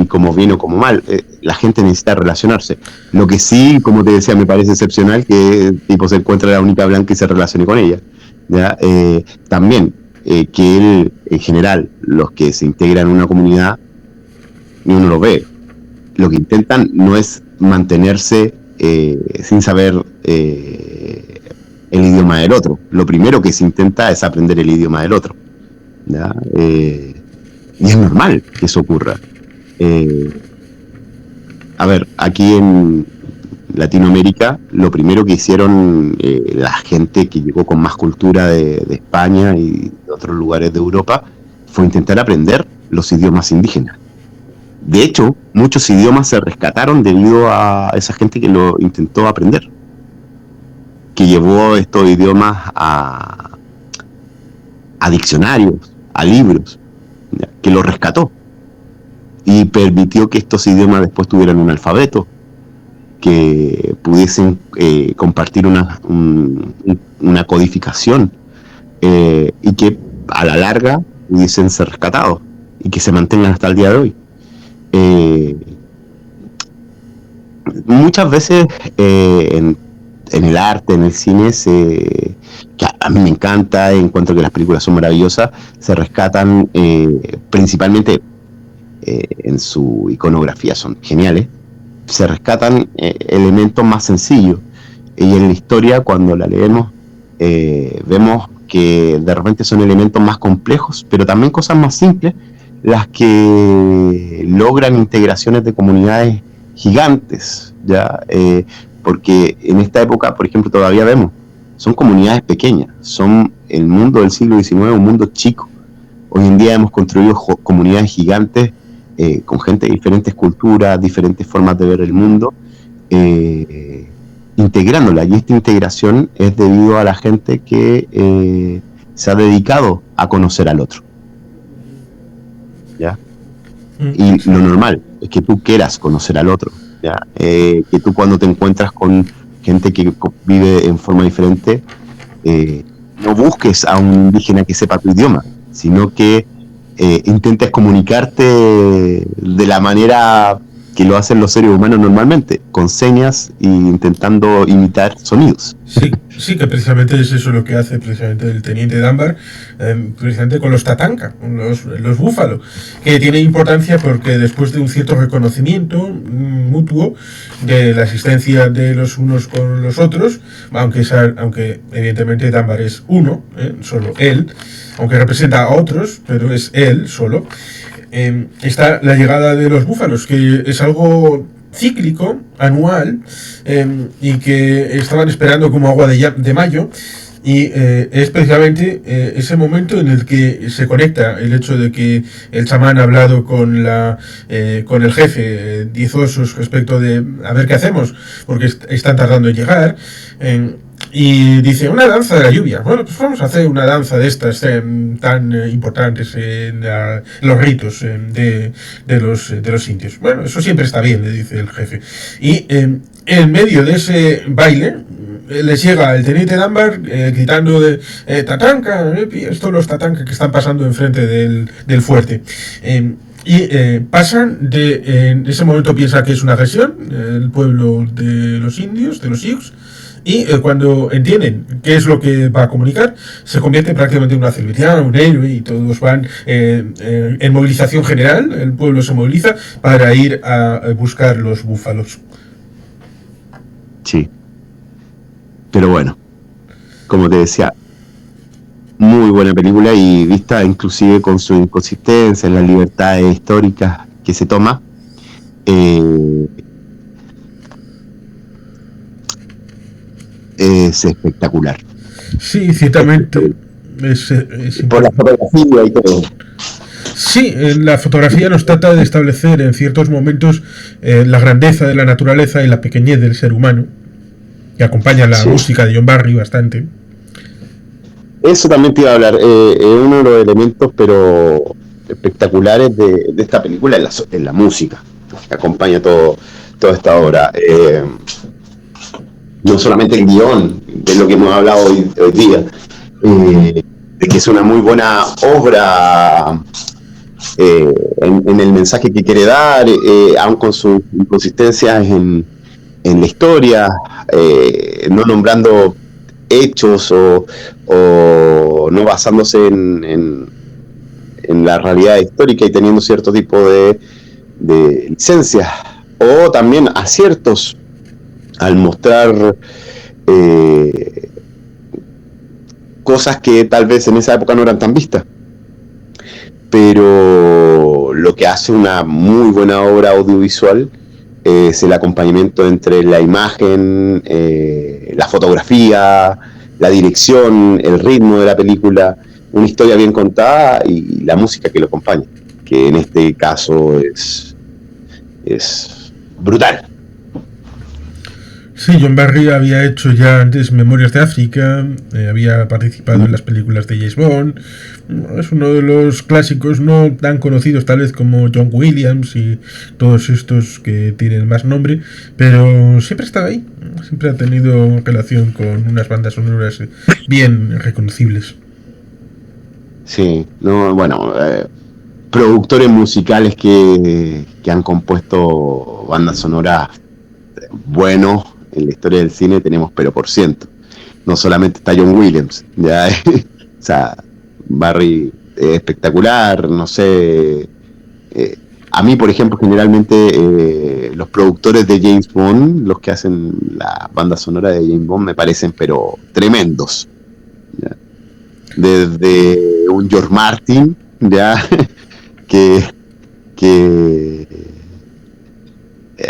Speaker 2: como bien o como mal. La gente necesita relacionarse. Lo que sí, como te decía, me parece excepcional que tipo se encuentre la única blanca y se relacione con ella. ¿Ya? También que él, en general, los que se integran en una comunidad, y uno lo ve, lo que intentan no es mantenerse sin saber el idioma del otro. Lo primero que se intenta es aprender el idioma del otro, ¿ya? Y es normal que eso ocurra. A ver, aquí en Latinoamérica, lo primero que hicieron la gente que llegó con más cultura de España y de otros lugares de Europa fue intentar aprender los idiomas indígenas. De hecho, muchos idiomas se rescataron debido a esa gente que lo intentó aprender, que llevó estos idiomas a diccionarios, a libros, ¿ya? Que los rescató y permitió que estos idiomas después tuvieran un alfabeto, que pudiesen compartir una codificación y que a la larga pudiesen ser rescatados y que se mantengan hasta el día de hoy. Muchas veces en el arte, en el cine, que a mí me encanta, encuentro que las películas son maravillosas, se rescatan principalmente en su iconografía, son geniales, se rescatan elementos más sencillos, y en la historia, cuando la leemos, vemos que de repente son elementos más complejos, pero también cosas más simples, las que logran integraciones de comunidades gigantes, ¿ya? Porque en esta época, por ejemplo, todavía vemos, son comunidades pequeñas, son el mundo del siglo XIX, un mundo chico. Hoy en día hemos construido comunidades gigantes con gente de diferentes culturas, diferentes formas de ver el mundo, integrándola, y esta integración es debido a la gente que se ha dedicado a conocer al otro. ¿Ya? Y lo normal es que tú quieras conocer al otro, ¿ya? Que tú cuando te encuentras con gente que vive en forma diferente, no busques a un indígena que sepa tu idioma, sino que intentes comunicarte de la manera que lo hacen los seres humanos normalmente, con señas e intentando imitar sonidos.
Speaker 1: Sí, que precisamente es eso lo que hace precisamente el teniente Dunbar, precisamente con los tatanka, los búfalos, que tiene importancia porque después de un cierto reconocimiento mutuo de la existencia de los unos con los otros, aunque evidentemente Dunbar es uno, solo él, aunque representa a otros, pero es él solo, está la llegada de los búfalos, que es algo cíclico, anual, y que estaban esperando como agua de mayo, Y es precisamente ese momento en el que se conecta el hecho de que el chamán ha hablado con con el jefe 10 osos respecto de a ver qué hacemos, porque están tardando en llegar. Y dice, una danza de la lluvia. Bueno, pues vamos a hacer una danza de estas tan importantes en los ritos de los indios. Bueno, eso siempre está bien, le dice el jefe. Y en medio de ese baile les llega el teniente Dunbar gritando de Tatanka, estos los Tatanka que están pasando enfrente del fuerte. Pasan en ese momento piensa que es una agresión, el pueblo de los indios, de los Sioux. Y cuando entienden qué es lo que va a comunicar, se convierte prácticamente en una celebridad, un héroe, y todos van en movilización general. El pueblo se moviliza para ir a buscar los búfalos.
Speaker 2: Sí. Pero bueno, como te decía, muy buena película y vista inclusive con su inconsistencia en las libertades históricas que se toma. Es espectacular.
Speaker 1: Sí, ciertamente. Es
Speaker 2: por la fotografía y todo.
Speaker 1: Sí, la fotografía nos trata de establecer en ciertos momentos la grandeza de la naturaleza y la pequeñez del ser humano, que acompaña la música de John Barry bastante.
Speaker 2: Eso también te iba a hablar. Uno de los elementos, pero espectaculares de esta película es la música que acompaña toda esta obra. No solamente el guión, de lo que hemos hablado hoy día, de que es una muy buena obra en el mensaje que quiere dar, aun con sus inconsistencias en la historia, no nombrando hechos o no basándose en la realidad histórica y teniendo cierto tipo de licencias, o también aciertos al mostrar cosas que tal vez en esa época no eran tan vistas, pero lo que hace una muy buena obra audiovisual es el acompañamiento entre la imagen, la fotografía, la dirección, el ritmo de la película, una historia bien contada y la música que lo acompaña, que en este caso es brutal.
Speaker 1: Sí, John Barry había hecho ya antes Memorias de África, había participado en las películas de James Bond, es uno de los clásicos no tan conocidos tal vez como John Williams y todos estos que tienen más nombre, pero siempre estaba ahí, siempre ha tenido relación con unas bandas sonoras bien reconocibles.
Speaker 2: Sí, no, bueno, productores musicales que han compuesto bandas sonoras buenos en la historia del cine tenemos pero por ciento. No solamente está John Williams, ya o sea, Barry es espectacular, no sé. A mí, por ejemplo, generalmente los productores de James Bond, los que hacen la banda sonora de James Bond, me parecen pero tremendos. ¿Ya? Desde un George Martin, ya que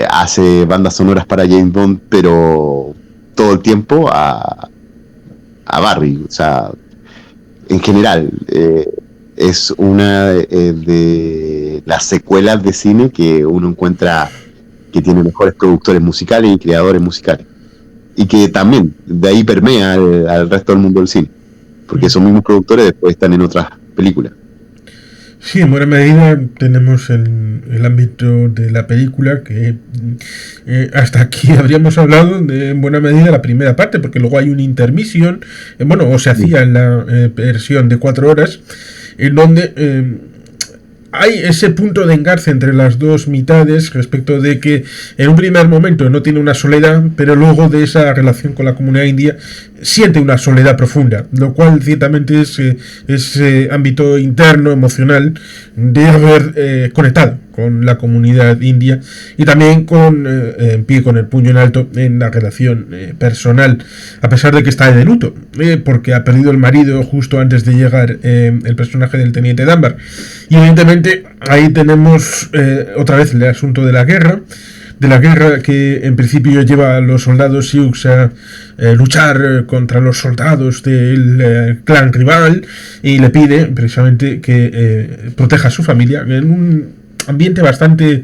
Speaker 2: hace bandas sonoras para James Bond, pero todo el tiempo a Barry, o sea, en general es una de las secuelas de cine que uno encuentra que tiene mejores productores musicales y creadores musicales, y que también de ahí permea al resto del mundo del cine, porque esos mismos productores después están en otras películas.
Speaker 1: Sí, en buena medida tenemos el ámbito de la película que hasta aquí habríamos hablado de en buena medida la primera parte, porque luego hay una intermisión, o se hacía en la versión de 4 horas, en donde hay ese punto de engarce entre las dos mitades respecto de que en un primer momento no tiene una soledad, pero luego de esa relación con la comunidad india siente una soledad profunda, lo cual ciertamente es ese ámbito interno, emocional, de haber conectado con la comunidad india y también en pie con el puño en alto en la relación personal, a pesar de que está de luto, porque ha perdido el marido justo antes de llegar el personaje del teniente Dunbar. Y evidentemente ahí tenemos otra vez el asunto de la guerra, de la guerra que en principio lleva a los soldados Sioux a luchar contra los soldados del clan rival, y le pide precisamente que proteja a su familia en un ambiente bastante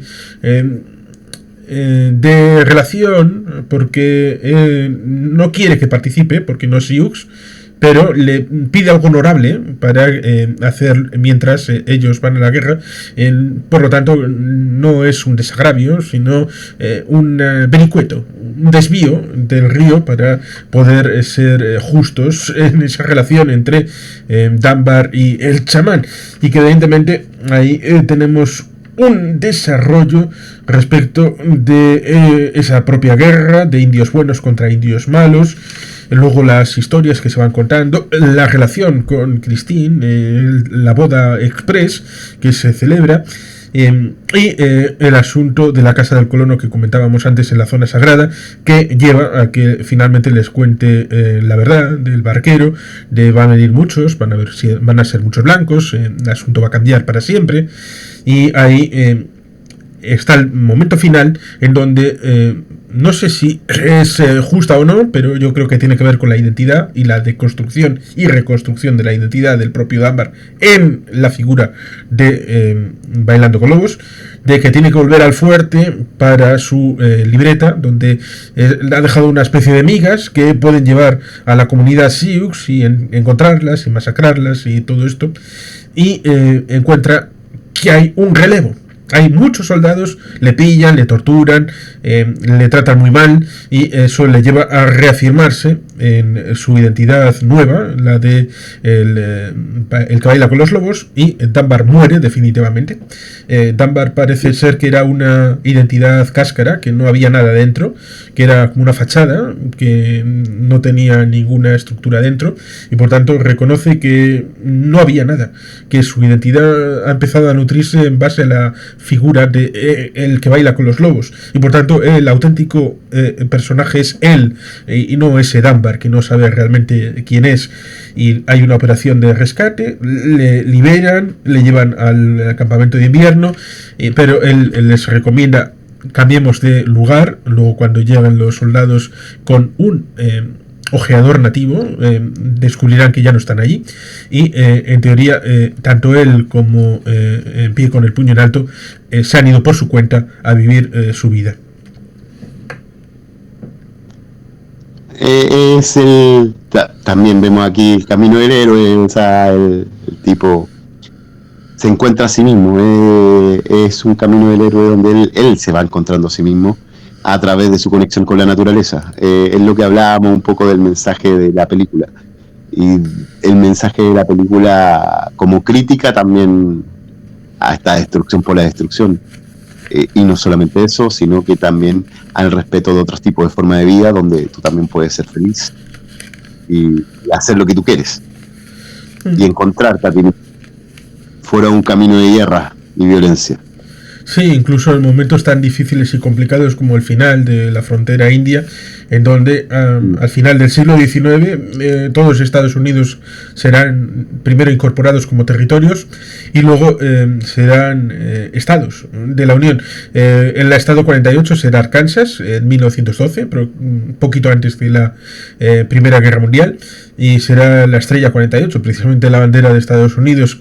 Speaker 1: de relación, porque no quiere que participe porque no es Sioux, pero le pide algo honorable para hacer mientras ellos van a la guerra. Por lo tanto, no es un desagravio, sino un vericueto, un desvío del río para poder ser justos en esa relación entre Dunbar y el chamán. Y que evidentemente ahí tenemos un desarrollo respecto de esa propia guerra de indios buenos contra indios malos. Luego las historias que se van contando, la relación con Christine, la boda express que se celebra, y el asunto de la casa del colono que comentábamos antes en la zona sagrada, que lleva a que finalmente les cuente la verdad del barquero, de van a venir muchos, van a ser muchos blancos, el asunto va a cambiar para siempre, y ahí está el momento final en donde no sé si es justa o no, pero yo creo que tiene que ver con la identidad y la deconstrucción y reconstrucción de la identidad del propio Dunbar en la figura de Bailando con Lobos, de que tiene que volver al fuerte para su libreta, donde ha dejado una especie de migas que pueden llevar a la comunidad Sioux y encontrarlas y masacrarlas y todo esto, y encuentra que hay un relevo. Hay muchos soldados, le pillan, le torturan, le tratan muy mal, y eso le lleva a reafirmarse en su identidad nueva, la de el que baila con los lobos, y Dunbar muere definitivamente. Dunbar parece ser que era una identidad cáscara, que no había nada dentro, que era como una fachada, que no tenía ninguna estructura dentro, y por tanto reconoce que no había nada, que su identidad ha empezado a nutrirse en base a la figura de el que baila con los lobos, y por tanto el auténtico personaje es él, y no ese Dunbar que no sabe realmente quién es. Y hay una operación de rescate, le liberan, le llevan al campamento de invierno, pero él les recomienda cambiemos de lugar. Luego cuando llegan los soldados con un ojeador nativo, descubrirán que ya no están allí, y en teoría tanto él como en pie con el puño en alto se han ido por su cuenta a vivir su vida.
Speaker 3: Es también vemos aquí el camino del héroe, o sea, el tipo se encuentra a sí mismo, es un camino del héroe donde él se va encontrando a sí mismo a través de su conexión con la naturaleza. Es lo que hablábamos un poco del mensaje de la película, y el mensaje de la película como crítica también a esta destrucción por la destrucción, y no solamente eso, sino que también al respeto de otros tipos de forma de vida donde tú también puedes ser feliz y hacer lo que tú quieres y encontrarte a ti fuera de un camino de guerra y violencia.
Speaker 1: Sí, incluso en momentos tan difíciles y complicados como el final de la frontera india, en donde al final del siglo XIX todos Estados Unidos serán primero incorporados como territorios y luego serán estados de la Unión. En el estado 48 será Arkansas en 1912, pero un poquito antes de la Primera Guerra Mundial, y será la estrella 48, precisamente la bandera de Estados Unidos,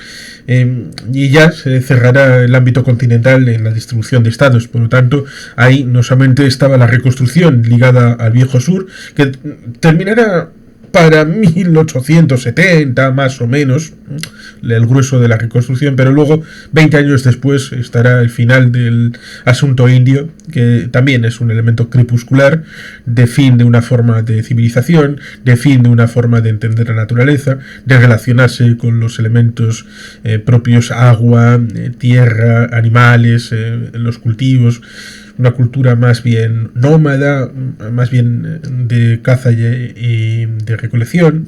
Speaker 1: y ya se cerrará el ámbito continental en la distribución de estados. Por lo tanto, ahí no solamente estaba la reconstrucción ligada al viejo sur, que terminará para 1870 más o menos, el grueso de la reconstrucción, pero luego 20 años después estará el final del asunto indio, que también es un elemento crepuscular de fin de una forma de civilización, de fin de una forma de entender la naturaleza, de relacionarse con los elementos propios, agua, tierra, animales, los cultivos, una cultura más bien nómada, más bien de caza y de recolección.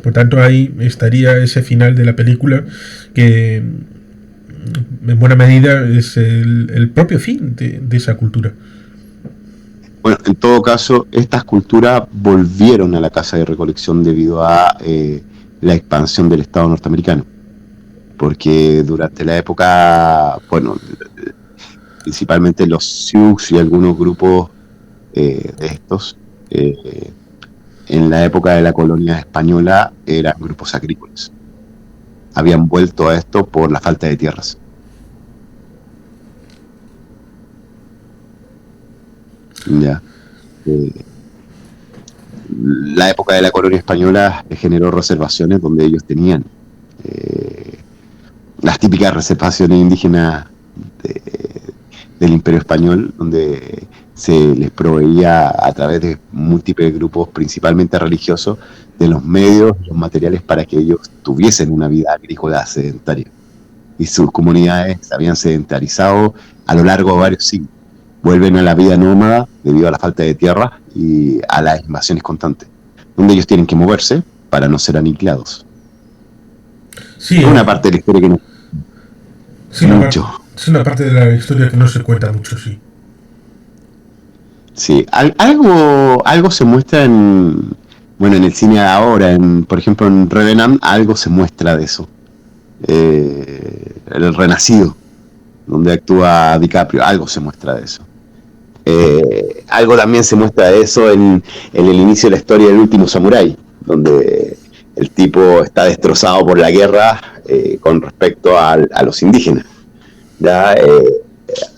Speaker 1: Por tanto, ahí estaría ese final de la película que en buena medida es el propio fin de esa cultura.
Speaker 3: Bueno, en todo caso, estas culturas volvieron a la casa de recolección debido a la expansión del Estado norteamericano, porque durante la época, bueno, principalmente los Sioux y algunos grupos de estos, en la época de la colonia española eran grupos agrícolas. Habían vuelto a esto por la falta de tierras. Ya. La época de la colonia española generó reservaciones donde ellos tenían las típicas reservaciones indígenas del Imperio Español, donde se les proveía a través de múltiples grupos, principalmente religiosos, de los medios, los materiales para que ellos tuviesen una vida agrícola sedentaria. Y sus comunidades se habían sedentarizado a lo largo de varios siglos. Vuelven a la vida nómada debido a la falta de tierra y a las invasiones constantes, donde ellos tienen que moverse para no ser aniquilados.
Speaker 1: Sí,
Speaker 3: es una parte de la historia que no...
Speaker 1: Sí, mucho. Es una parte de la historia que no se cuenta mucho, sí.
Speaker 3: Sí, algo se muestra en el cine ahora, por ejemplo en Revenant, algo se muestra de eso. El Renacido, donde actúa DiCaprio, algo se muestra de eso. Algo también se muestra de eso en el inicio de la historia del Último Samurái, donde el tipo está destrozado por la guerra con respecto a los indígenas. Ya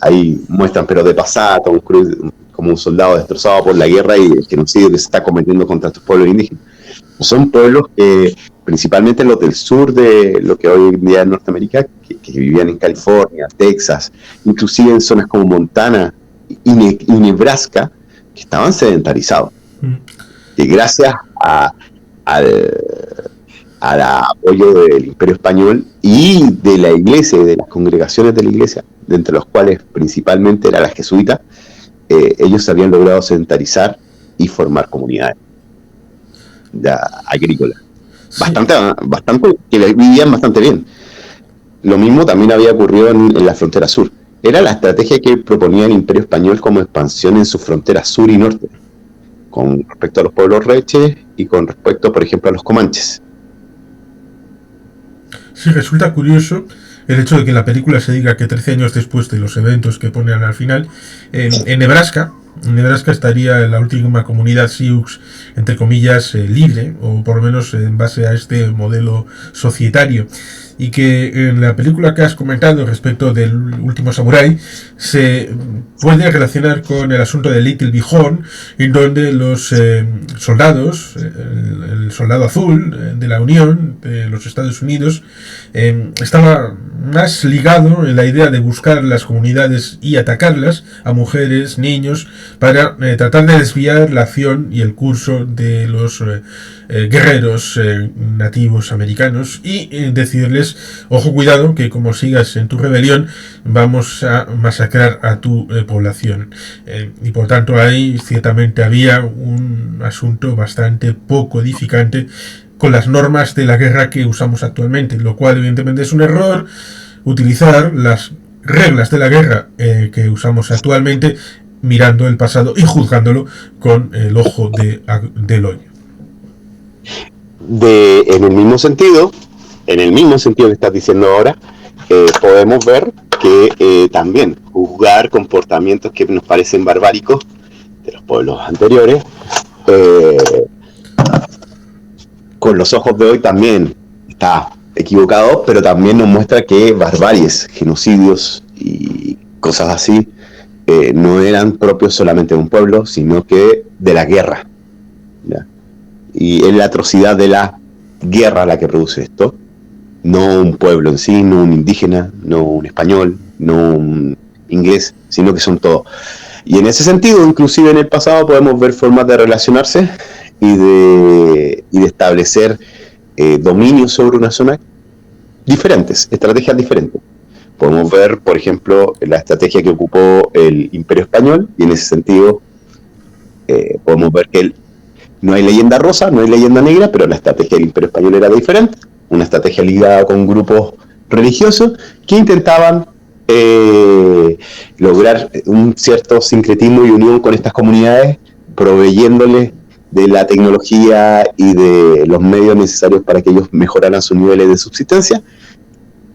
Speaker 3: ahí muestran, pero de pasada, Tom Cruise como un soldado destrozado por la guerra y el genocidio que se está cometiendo contra estos pueblos indígenas. Son pueblos que, principalmente los del sur de lo que hoy en día es Norteamérica, que vivían en California, Texas, inclusive en zonas como Montana y Nebraska, que estaban sedentarizados. Que gracias al apoyo del Imperio Español y de la iglesia y de las congregaciones de la iglesia, de entre los cuales principalmente era la jesuita, ellos habían logrado sedentarizar y formar comunidades agrícolas. Sí. Bastante, que vivían bastante bien. Lo mismo también había ocurrido en la frontera sur. Era la estrategia que proponía el Imperio Español como expansión en sus fronteras sur y norte, con respecto a los pueblos reches y con respecto, por ejemplo, a los comanches.
Speaker 1: Sí, resulta curioso el hecho de que en la película se diga que 13 años después de los eventos que ponen al final, en Nebraska estaría la última comunidad Sioux, entre comillas, libre, o por lo menos en base a este modelo societario. Y que en la película que has comentado respecto del Último Samurái se puede relacionar con el asunto de Little Bighorn, en donde los soldados, el soldado azul de la Unión de los Estados Unidos, estaba más ligado en la idea de buscar las comunidades y atacarlas, a mujeres, niños, para tratar de desviar la acción y el curso de los guerreros nativos americanos y decirles: ojo, cuidado, que como sigas en tu rebelión vamos a masacrar a tu población. Y por tanto ahí ciertamente había un asunto bastante poco edificante con las normas de la guerra que usamos actualmente, lo cual evidentemente es un error. Utilizar las reglas de la guerra que usamos actualmente mirando el pasado y juzgándolo con el ojo del hoyo.
Speaker 3: En el mismo sentido que estás diciendo ahora, podemos ver que también juzgar comportamientos que nos parecen barbáricos de los pueblos anteriores, con los ojos de hoy también está equivocado, pero también nos muestra que barbaries, genocidios y cosas así no eran propios solamente de un pueblo, sino que de la guerra, ¿ya? Y es la atrocidad de la guerra la que produce esto, no un pueblo en sí, no un indígena, no un español, no un inglés, sino que son todos. Y en ese sentido, inclusive en el pasado, podemos ver formas de relacionarse y de establecer dominio sobre una zona diferentes, estrategias diferentes. Podemos ver, por ejemplo, la estrategia que ocupó el Imperio Español, y en ese sentido podemos ver que no hay leyenda rosa, no hay leyenda negra, pero la estrategia del Imperio Español era diferente, una estrategia ligada con grupos religiosos que intentaban lograr un cierto sincretismo y unión con estas comunidades, proveyéndoles de la tecnología y de los medios necesarios para que ellos mejoraran sus niveles de subsistencia,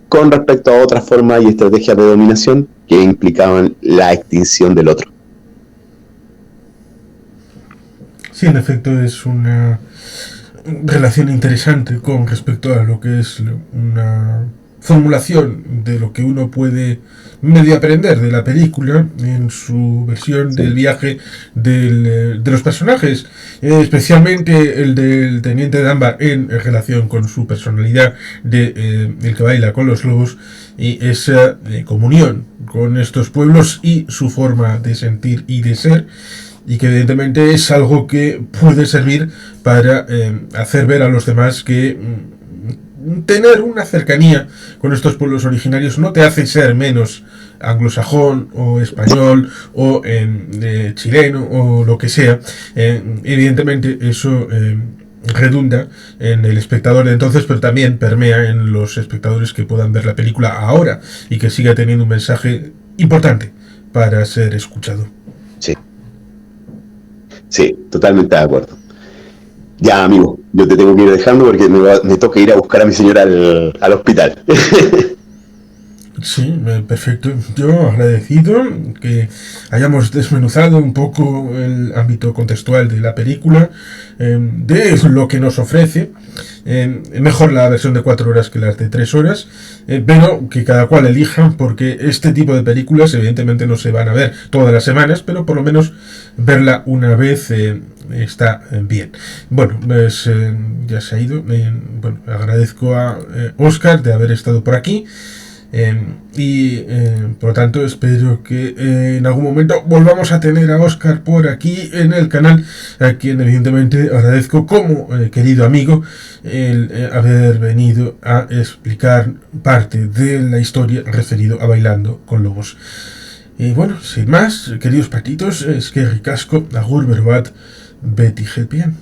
Speaker 3: con respecto a otras formas y estrategias de dominación que implicaban la extinción del otro.
Speaker 1: Sí, en efecto es una relación interesante con respecto a lo que es una formulación de lo que uno puede medio aprender de la película en su versión del viaje de los personajes, especialmente el del teniente Dunbar en relación con su personalidad de el que baila con los lobos y esa comunión con estos pueblos y su forma de sentir y de ser, y que evidentemente es algo que puede servir para hacer ver a los demás que tener una cercanía con estos pueblos originarios no te hace ser menos anglosajón o español o chileno o lo que sea. Evidentemente eso redunda en el espectador de entonces, pero también permea en los espectadores que puedan ver la película ahora y que siga teniendo un mensaje importante para ser escuchado.
Speaker 3: Sí, totalmente de acuerdo. Ya, amigo, yo te tengo que ir dejando porque me toca ir a buscar a mi señora al hospital.
Speaker 1: Sí, perfecto. Yo agradecido que hayamos desmenuzado un poco el ámbito contextual de la película, de lo que nos ofrece. Mejor la versión de 4 horas que las de 3 horas, pero que cada cual elija, porque este tipo de películas evidentemente no se van a ver todas las semanas, pero por lo menos verla una vez está bien. Bueno, pues ya se ha ido. Bueno, agradezco a Óscar de haber estado por aquí. Por lo tanto espero que en algún momento volvamos a tener a Óscar por aquí en el canal, a quien evidentemente agradezco como querido amigo el haber venido a explicar parte de la historia referido a Bailando con Lobos. Y bueno, sin más, queridos patitos, es que ricasco, agur berbat, beti bien.